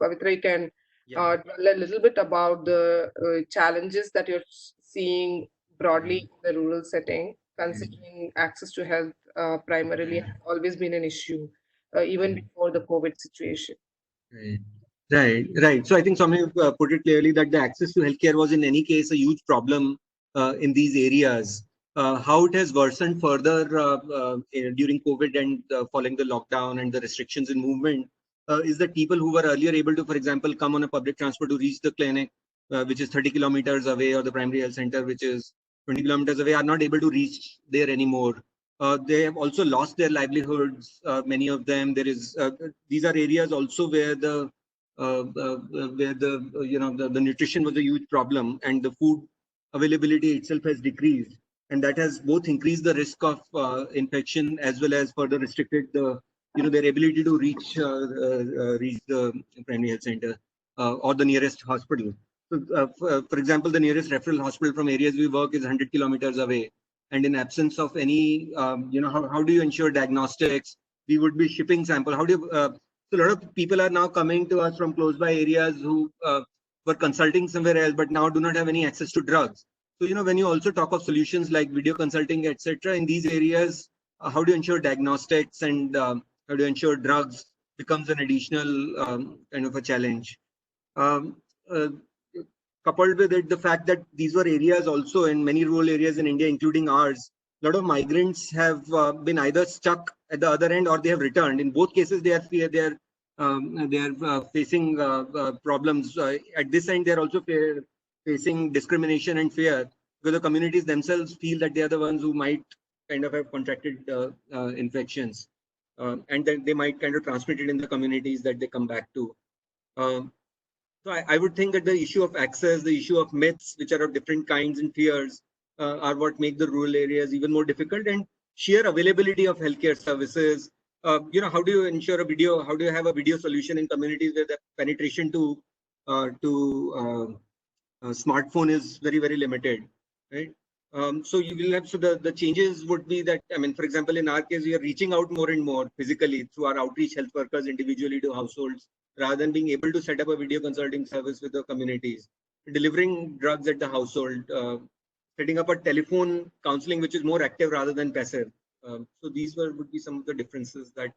Pavitra can dwell a little bit about the challenges that you're seeing broadly in the rural setting, considering access to health primarily has always been an issue, even before the COVID situation. Right. So I think Soumya put it clearly that the access to healthcare was in any case a huge problem in these areas. How it has worsened further during COVID and following the lockdown and the restrictions in movement is that people who were earlier able to, for example, come on a public transport to reach the clinic, which is 30 kilometers away, or the primary health center, which is 20 kilometers away, are not able to reach there anymore. They have also lost their livelihoods. Many of them. These are areas also where the nutrition was a huge problem, and the food availability itself has decreased, and that has both increased the risk of infection as well as further restricted their ability to reach the primary health center or the nearest hospital. For example, the nearest referral hospital from areas we work is 100 kilometers away. And in absence of any, how do you ensure diagnostics? We would be shipping sample. How do you, so a lot of people are now coming to us from close by areas who were consulting somewhere else, but now do not have any access to drugs. So, when you also talk of solutions like video consulting, etc., in these areas, how do you ensure diagnostics and how do you ensure drugs becomes an additional kind of a challenge? Coupled with it, the fact that these were areas also in many rural areas in India, including ours, a lot of migrants have been either stuck at the other end or they have returned. In both cases, they are facing problems. At this end, they are also facing discrimination and fear because the communities themselves feel that they are the ones who might kind of have contracted infections, and then they might kind of transmit it in the communities that they come back to. So I would think that the issue of access, the issue of myths, which are of different kinds and fears, are what make the rural areas even more difficult. And sheer availability of healthcare services. How do you ensure a video? How do you have a video solution in communities where the penetration to smartphone is very, very limited, right? So you will have, so the changes would be that, I mean, for example, in our case, we are reaching out more and more physically through our outreach health workers individually to households, rather than being able to set up a video consulting service with the communities, delivering drugs at the household, setting up a telephone counseling, which is more active rather than passive. So these would be some of the differences that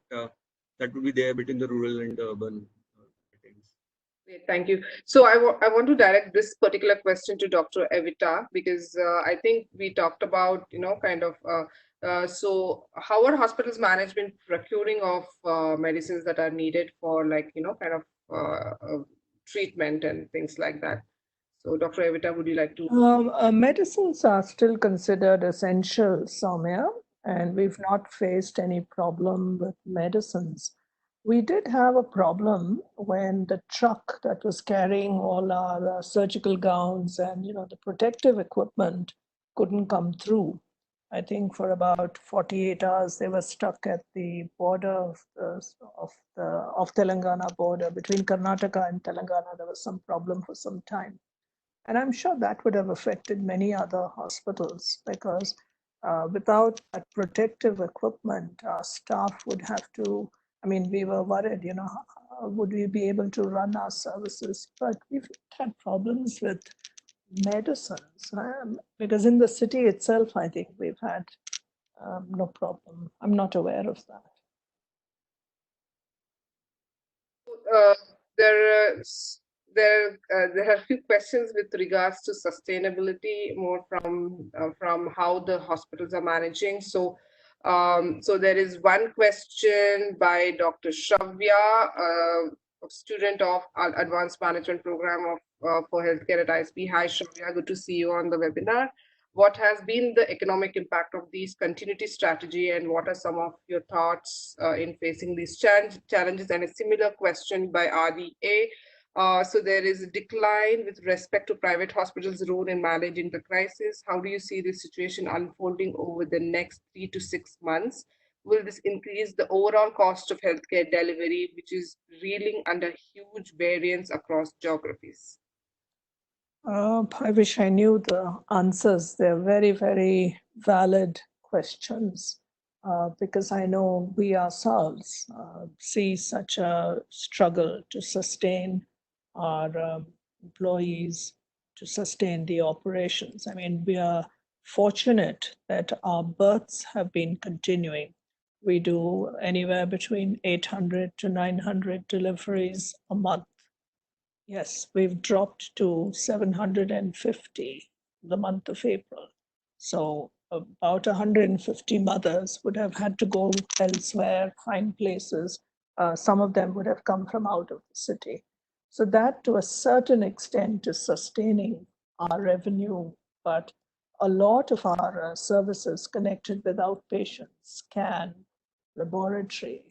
would be there between the rural and the urban settings. Great, thank you. So I want to direct this particular question to Dr. Evita, because I think we talked about, so how are hospitals management procuring of medicines that are needed for treatment and things like that? So Dr. Evita, would you like to? Medicines are still considered essential, Soumya, and we've not faced any problem with medicines. We did have a problem when the truck that was carrying all our surgical gowns and the protective equipment couldn't come through. I think for about 48 hours they were stuck at the border of Telangana border between Karnataka and Telangana. There was some problem for some time, and I'm sure that would have affected many other hospitals because without that protective equipment, our staff would have to. I mean, we were worried, would we be able to run our services? But we've had problems with medicines because in the city itself, I think we've had no problem. I'm not aware of that. There are a few questions with regards to sustainability, more from how the hospitals are managing. So there is one question by Dr. Shravya, a student of Advanced Management Program for Healthcare at ISB. Hi, Shravya, good to see you on the webinar. What has been the economic impact of these continuity strategy, and what are some of your thoughts in facing these challenges? And a similar question by RDA. So there is a decline with respect to private hospitals' role in managing the crisis. How do you see this situation unfolding over the next 3 to 6 months? Will this increase the overall cost of healthcare delivery, which is reeling under huge variance across geographies? I wish I knew the answers. They're very, very valid questions because I know we ourselves see such a struggle to sustain our employees, to sustain the operations. I mean, we are fortunate that our births have been continuing. We do anywhere between 800 to 900 deliveries a month. Yes, we've dropped to 750 the month of April. So about 150 mothers would have had to go elsewhere, find places. Some of them would have come from out of the city. So that to a certain extent is sustaining our revenue, but a lot of our services connected with outpatients, scan, laboratory,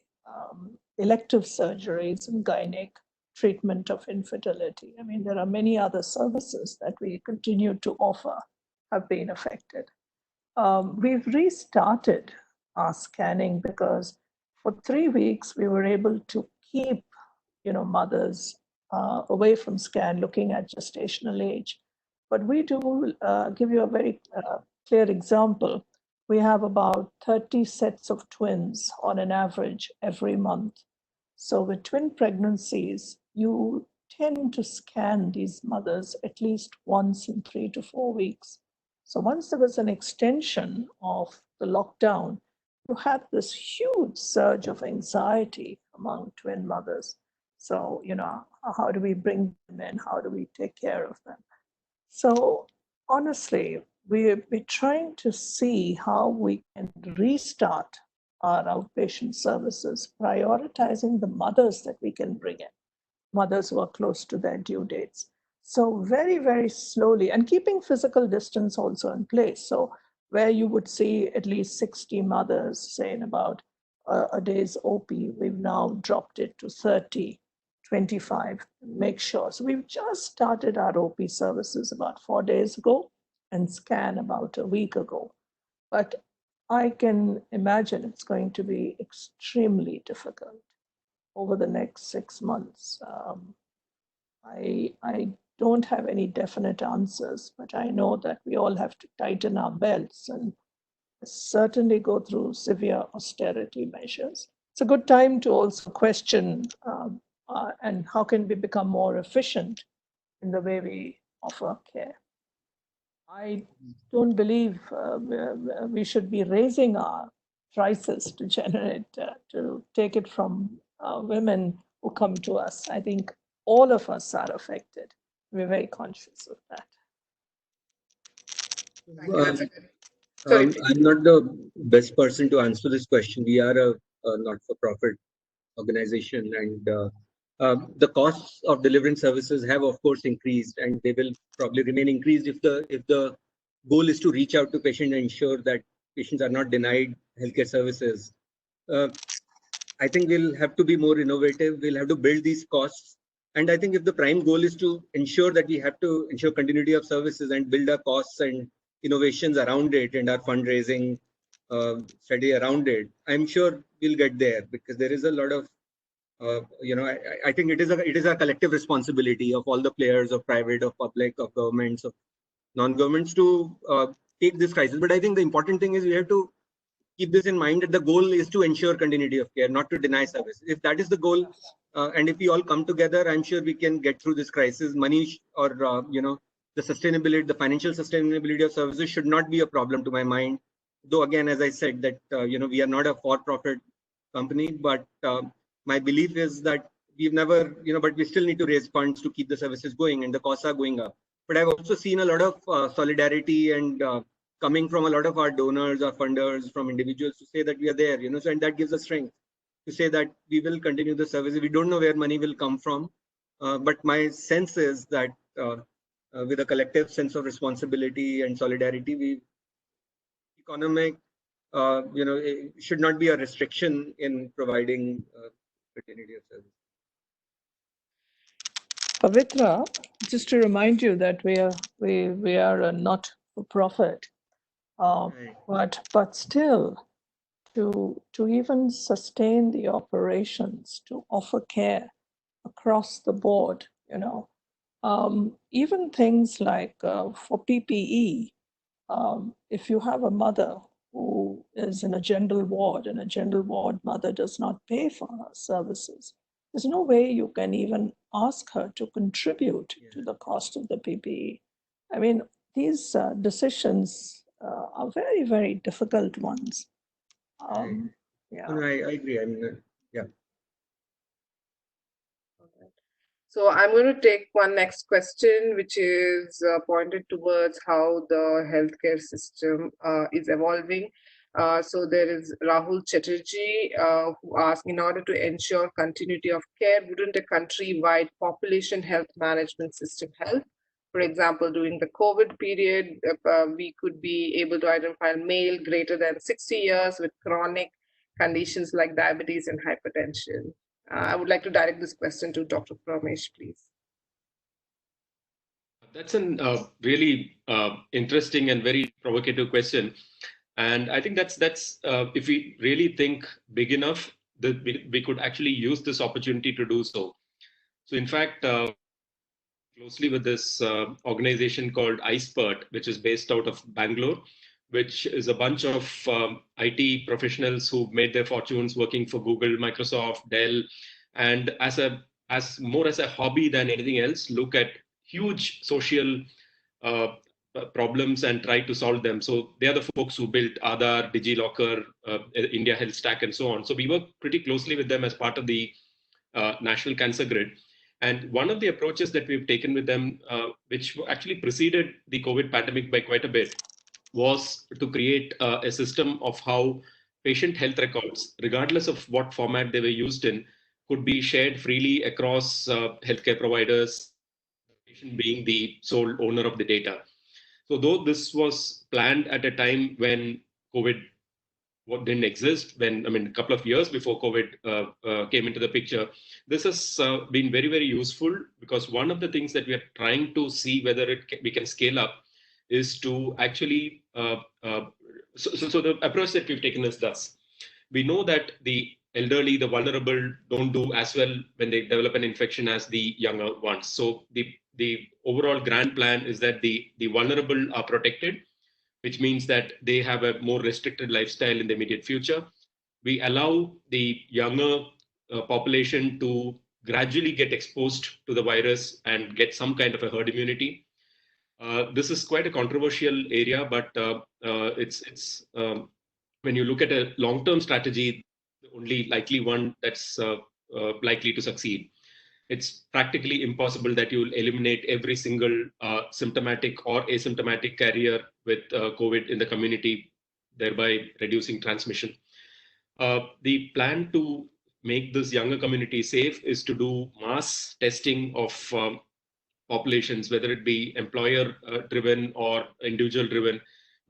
elective surgeries and gynec, treatment of infertility. I mean, there are many other services that we continue to offer have been affected. We've restarted our scanning because for 3 weeks we were able to keep, mothers away from scan, looking at gestational age. But we do give you a very clear example. We have about 30 sets of twins on an average every month. So with twin pregnancies, you tend to scan these mothers at least once in 3 to 4 weeks. So once there was an extension of the lockdown, you had this huge surge of anxiety among twin mothers. So, how do we bring them in? How do we take care of them? So honestly, we're trying to see how we can restart our outpatient services, prioritizing the mothers that we can bring in, mothers who are close to their due dates. So very, very slowly, and keeping physical distance also in place. So where you would see at least 60 mothers, say in about a day's OP, we've now dropped it to 30, 25, make sure. So we've just started our OP services about 4 days ago and scan about a week ago. But I can imagine it's going to be extremely difficult over the next 6 months. I don't have any definite answers, but I know that we all have to tighten our belts and certainly go through severe austerity measures. It's a good time to also question and how can we become more efficient in the way we offer care. I don't believe we should be raising our prices to generate, to take it from women who come to us. I think all of us are affected. We're very conscious of that. Thank you. That's a good. Sorry, please. I'm not the best person to answer this question. We are a not-for-profit organization, and the costs of delivering services have, of course, increased, and they will probably remain increased if the goal is to reach out to patients and ensure that patients are not denied healthcare services. I think we'll have to be more innovative. We'll have to build these costs. And I think if the prime goal is to ensure that we have to ensure continuity of services and build our costs and innovations around it and our fundraising study around it, I'm sure we'll get there, because there is a lot of, I think it is a collective responsibility of all the players, of private, of public, of governments, of non-governments to take this crisis. But I think the important thing is we have to keep this in mind, that the goal is to ensure continuity of care, not to deny service. If that is the goal, and if we all come together, I'm sure we can get through this crisis. Money or the sustainability, the financial sustainability of services should not be a problem to my mind. Though again, as I said, that we are not a for-profit company, but my belief is that we've never, but we still need to raise funds to keep the services going, and the costs are going up. But I've also seen a lot of solidarity and coming from a lot of our donors or funders, from individuals, to say that we are there, so, and that gives us strength to say that we will continue the service. We don't know where money will come from, but my sense is that with a collective sense of responsibility and solidarity, economic, it should not be a restriction in providing continuity of service. Pavitra, just to remind you that we are a not-for-profit, but still, to even sustain the operations, to offer care across the board, even things like for PPE, if you have a mother who is in a general ward, and a general ward mother does not pay for her services, there's no way you can even ask her to contribute to the cost of the PPE. I mean, these decisions are very, very difficult ones. Yeah. No, I agree. I mean, yeah. So I'm going to take one next question, which is pointed towards how the healthcare system is evolving. So there is Rahul Chatterjee who asked, in order to ensure continuity of care, wouldn't a country-wide population health management system help? For example, during the COVID period, we could be able to identify male greater than 60 years with chronic conditions like diabetes and hypertension. I would like to direct this question to Dr. Parmesh, please. That's a really interesting and very provocative question. And I think that's if we really think big enough, that we could actually use this opportunity to do so. So in fact, closely with this organization called iSpurt, which is based out of Bangalore, which is a bunch of IT professionals who made their fortunes working for Google, Microsoft, Dell, and as more as a hobby than anything else, look at huge social problems and try to solve them. So they are the folks who built Aadhaar, DigiLocker, India Health Stack, and so on. So we work pretty closely with them as part of the National Cancer Grid. And one of the approaches that we've taken with them, which actually preceded the COVID pandemic by quite a bit, was to create a system of how patient health records, regardless of what format they were used in, could be shared freely across healthcare providers, the patient being the sole owner of the data. So though this was planned at a time when COVID didn't exist, a couple of years before COVID came into the picture, this has been very, very useful, because one of the things that we are trying to see whether we can scale up is to actually, so the approach that we've taken is thus. We know that the elderly, the vulnerable, don't do as well when they develop an infection as the younger ones. So the overall grand plan is that the vulnerable are protected, which means that they have a more restricted lifestyle in the immediate future. We allow the younger population to gradually get exposed to the virus and get some kind of a herd immunity. This is quite a controversial area, but it's when you look at a long-term strategy, the only likely one that's likely to succeed. It's practically impossible that you'll eliminate every single symptomatic or asymptomatic carrier with COVID in the community, thereby reducing transmission. The plan to make this younger community safe is to do mass testing of populations, whether it be employer-driven or individual-driven,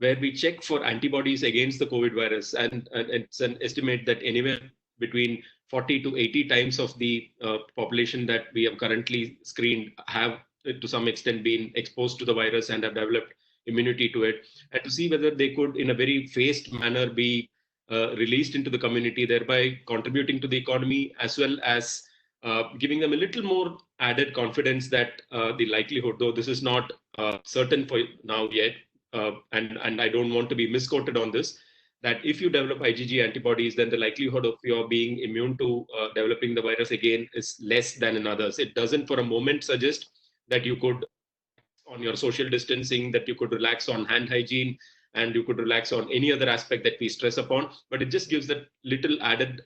where we check for antibodies against the COVID virus. And it's an estimate that anywhere between 40 to 80 times of the population that we have currently screened have to some extent been exposed to the virus and have developed immunity to it, and to see whether they could in a very phased manner be released into the community, thereby contributing to the economy, as well as giving them a little more added confidence that the likelihood, though this is not certain for now yet, and I don't want to be misquoted on this, that if you develop IgG antibodies, then the likelihood of your being immune to developing the virus again is less than in others. It doesn't for a moment suggest that you could on your social distancing, that you could relax on hand hygiene, and you could relax on any other aspect that we stress upon, but it just gives that little added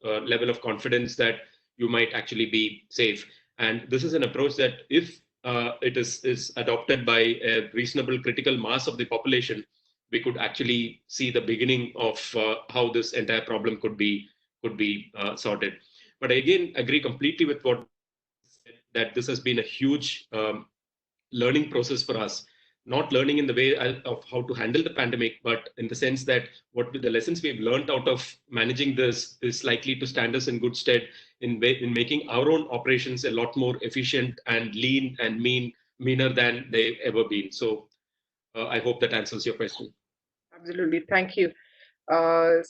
level of confidence that you might actually be safe. And this is an approach that if it is adopted by a reasonable critical mass of the population, we could actually see the beginning of how this entire problem could be sorted. But I again agree completely with what that this has been a huge learning process for us. Not learning in the way of how to handle the pandemic, but in the sense that what the lessons we've learned out of managing this is likely to stand us in good stead in making our own operations a lot more efficient and lean and meaner than they've ever been. So I hope that answers your question. Absolutely, thank you. So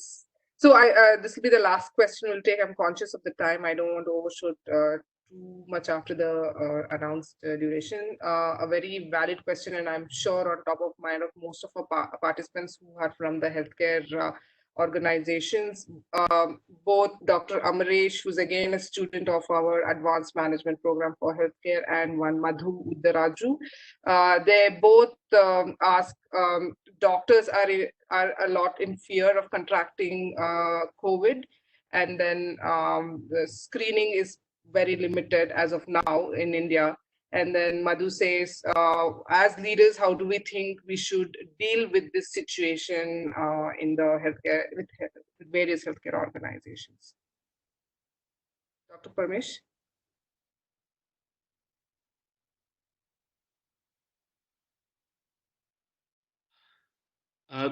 this will be the last question we'll take. I'm conscious of the time. I don't want to overshoot too much after the announced duration. A very valid question, and I'm sure on top of mind of most of our participants who are from the healthcare organizations. Both Dr. Amaresh, who's again a student of our advanced management program for healthcare, and one Madhu Uddaraju. They both ask, doctors are a lot in fear of contracting COVID, and then the screening is very limited as of now in India. And then Madhu says, as leaders, how do we think we should deal with this situation in the healthcare, with various healthcare organizations? Dr. Parmesh?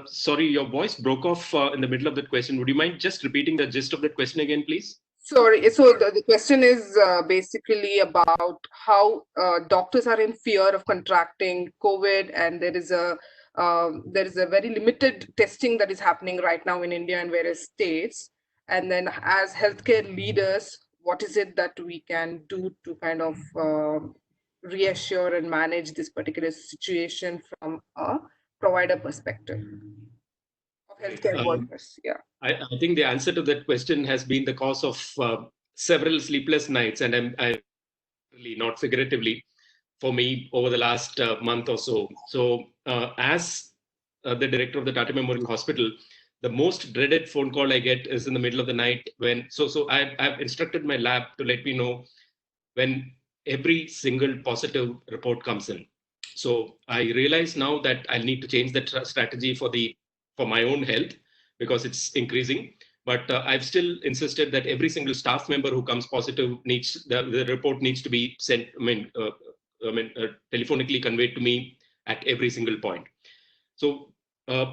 Sorry, your voice broke off in the middle of that question. Would you mind just repeating the gist of that question again, please? Sorry. So the question is basically about how doctors are in fear of contracting COVID, and there is a very limited testing that is happening right now in India and various states. And then, as healthcare leaders, what is it that we can do to kind of reassure and manage this particular situation from a provider perspective of healthcare workers. Yeah. I think the answer to that question has been the cause of several sleepless nights, and I'm really not figuratively, for me over the last month or so. So as the director of the Tata Memorial Hospital, the most dreaded phone call I get is in the middle of the night when, so I've instructed my lab to let me know when every single positive report comes in. So I realize now that I'll need to change the strategy for my own health, because it's increasing. But I've still insisted that every single staff member who comes positive needs the report needs to be sent. Telephonically conveyed to me at every single point. So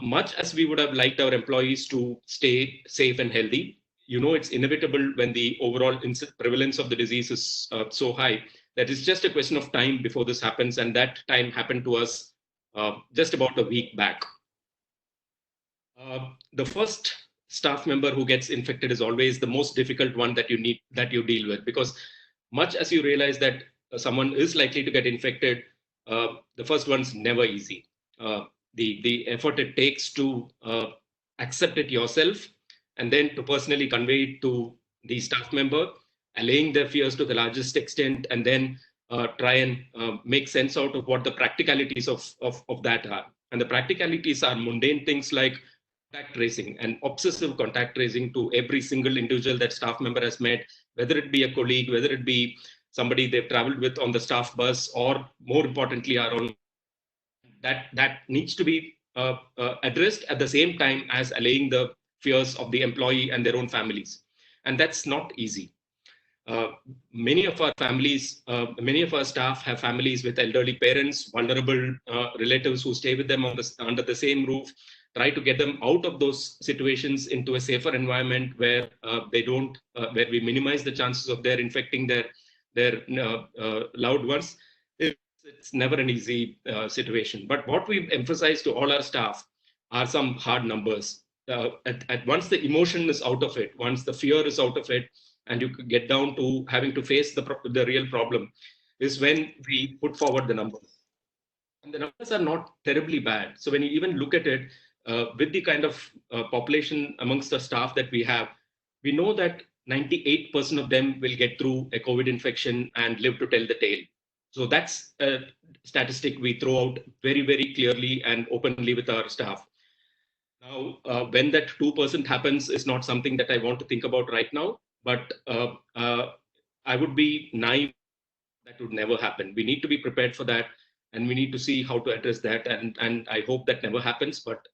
much as we would have liked our employees to stay safe and healthy, it's inevitable when the overall prevalence of the disease is so high that it's just a question of time before this happens. And that time happened to us just about a week back. The first staff member who gets infected is always the most difficult one that you deal with, because much as you realize that someone is likely to get infected, the first one's never easy. The effort it takes to accept it yourself and then to personally convey it to the staff member, allaying their fears to the largest extent, and then try and make sense out of what the practicalities of that are. And the practicalities are mundane things like contact tracing and obsessive contact tracing to every single individual that staff member has met, whether it be a colleague, whether it be somebody they've traveled with on the staff bus, or more importantly, our own. That needs to be addressed at the same time as allaying the fears of the employee and their own families. And that's not easy. Many of our staff have families with elderly parents, vulnerable relatives who stay with them under the same roof. Try to get them out of those situations into a safer environment where where we minimize the chances of their infecting their loved ones. It's never an easy situation. But what we've emphasized to all our staff are some hard numbers. Once the emotion is out of it, once the fear is out of it, and you could get down to having to face the real problem, is when we put forward the numbers. And the numbers are not terribly bad. So when you even look at it, with the kind of population amongst the staff that we have, we know that 98% of them will get through a COVID infection and live to tell the tale. So that's a statistic we throw out very, very clearly and openly with our staff. Now, when that 2% happens is not something that I want to think about right now, but I would be naive that would never happen. We need to be prepared for that, and we need to see how to address that. And I hope that never happens, but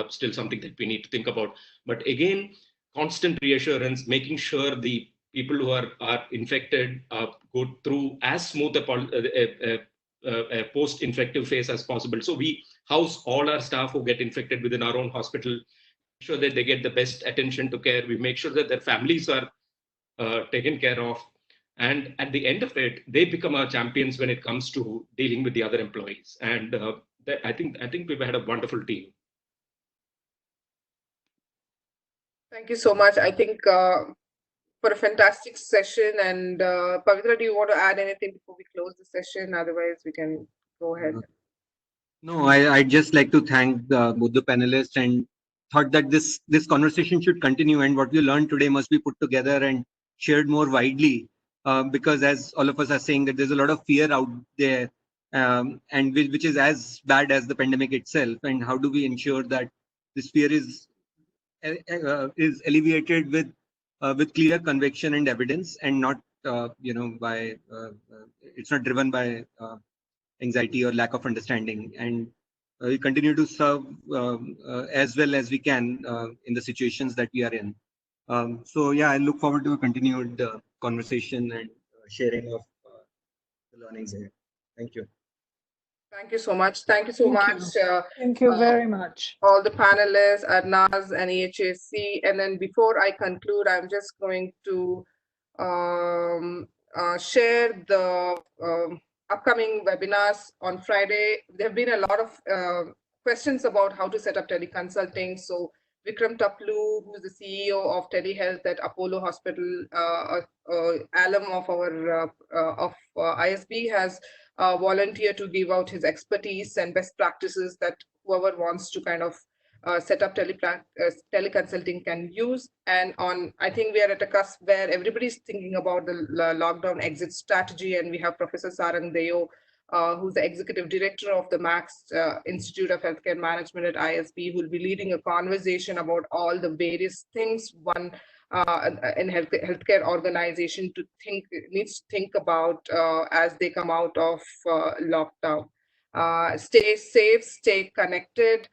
still something that we need to think about. But again, constant reassurance, making sure the people who are infected go through as smooth a post-infective phase as possible. So we house all our staff who get infected within our own hospital, make sure that they get the best attention to care. We make sure that their families are taken care of. And at the end of it, they become our champions when it comes to dealing with the other employees. And I think we've had a wonderful team. Thank you so much. I think for a fantastic session. And Pavitra, do you want to add anything before we close the session? Otherwise, we can go ahead. No, I'd just like to thank both the panelists, and thought that this conversation should continue, and what we learned today must be put together and shared more widely, because as all of us are saying, that there's a lot of fear out there, and which is as bad as the pandemic itself. And how do we ensure that this fear is alleviated with clear conviction and evidence, and not by it's not driven by anxiety or lack of understanding. And we continue to serve as well as we can in the situations that we are in. So yeah, I look forward to a continued conversation and sharing of the learnings here. Thank you. Thank you so much. Thank you so much. Thank you very much. All the panelists, Arnaz and EHAC. And then before I conclude, I'm just going to share the upcoming webinars on Friday. There have been a lot of questions about how to set up teleconsulting. So Vikram Taplu, who is the CEO of telehealth at Apollo Hospital, alum of our ISB, has volunteered to give out his expertise and best practices that whoever wants to kind of set up teleconsulting can use. And I think we are at a cusp where everybody's thinking about the lockdown exit strategy, and we have Professor Sarang Deo, who's the executive director of the Max Institute of Healthcare Management at ISB, who will be leading a conversation about all the various things one in healthcare organization needs to think about as they come out of lockdown. Stay safe, stay connected.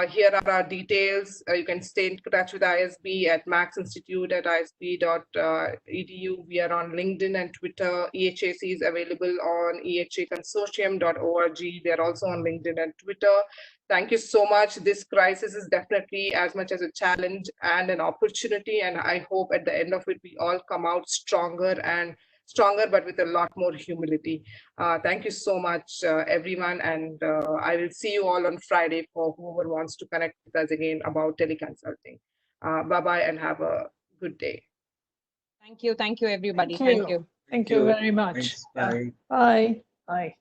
Here are our details. You can stay in touch with ISB at Max Institute at isb.edu. We are on LinkedIn and Twitter. EHAC is available on ehaconsortium.org. They are also on LinkedIn and Twitter. Thank you so much. This crisis is definitely as much as a challenge and an opportunity. And I hope at the end of it, we all come out stronger, but with a lot more humility. Thank you so much, everyone. And I will see you all on Friday for whoever wants to connect with us again about teleconsulting. Bye-bye and have a good day. Thank you. Thank you, everybody. Thank you. Thank you. Thank you very much. Thanks. Bye. Bye. Bye.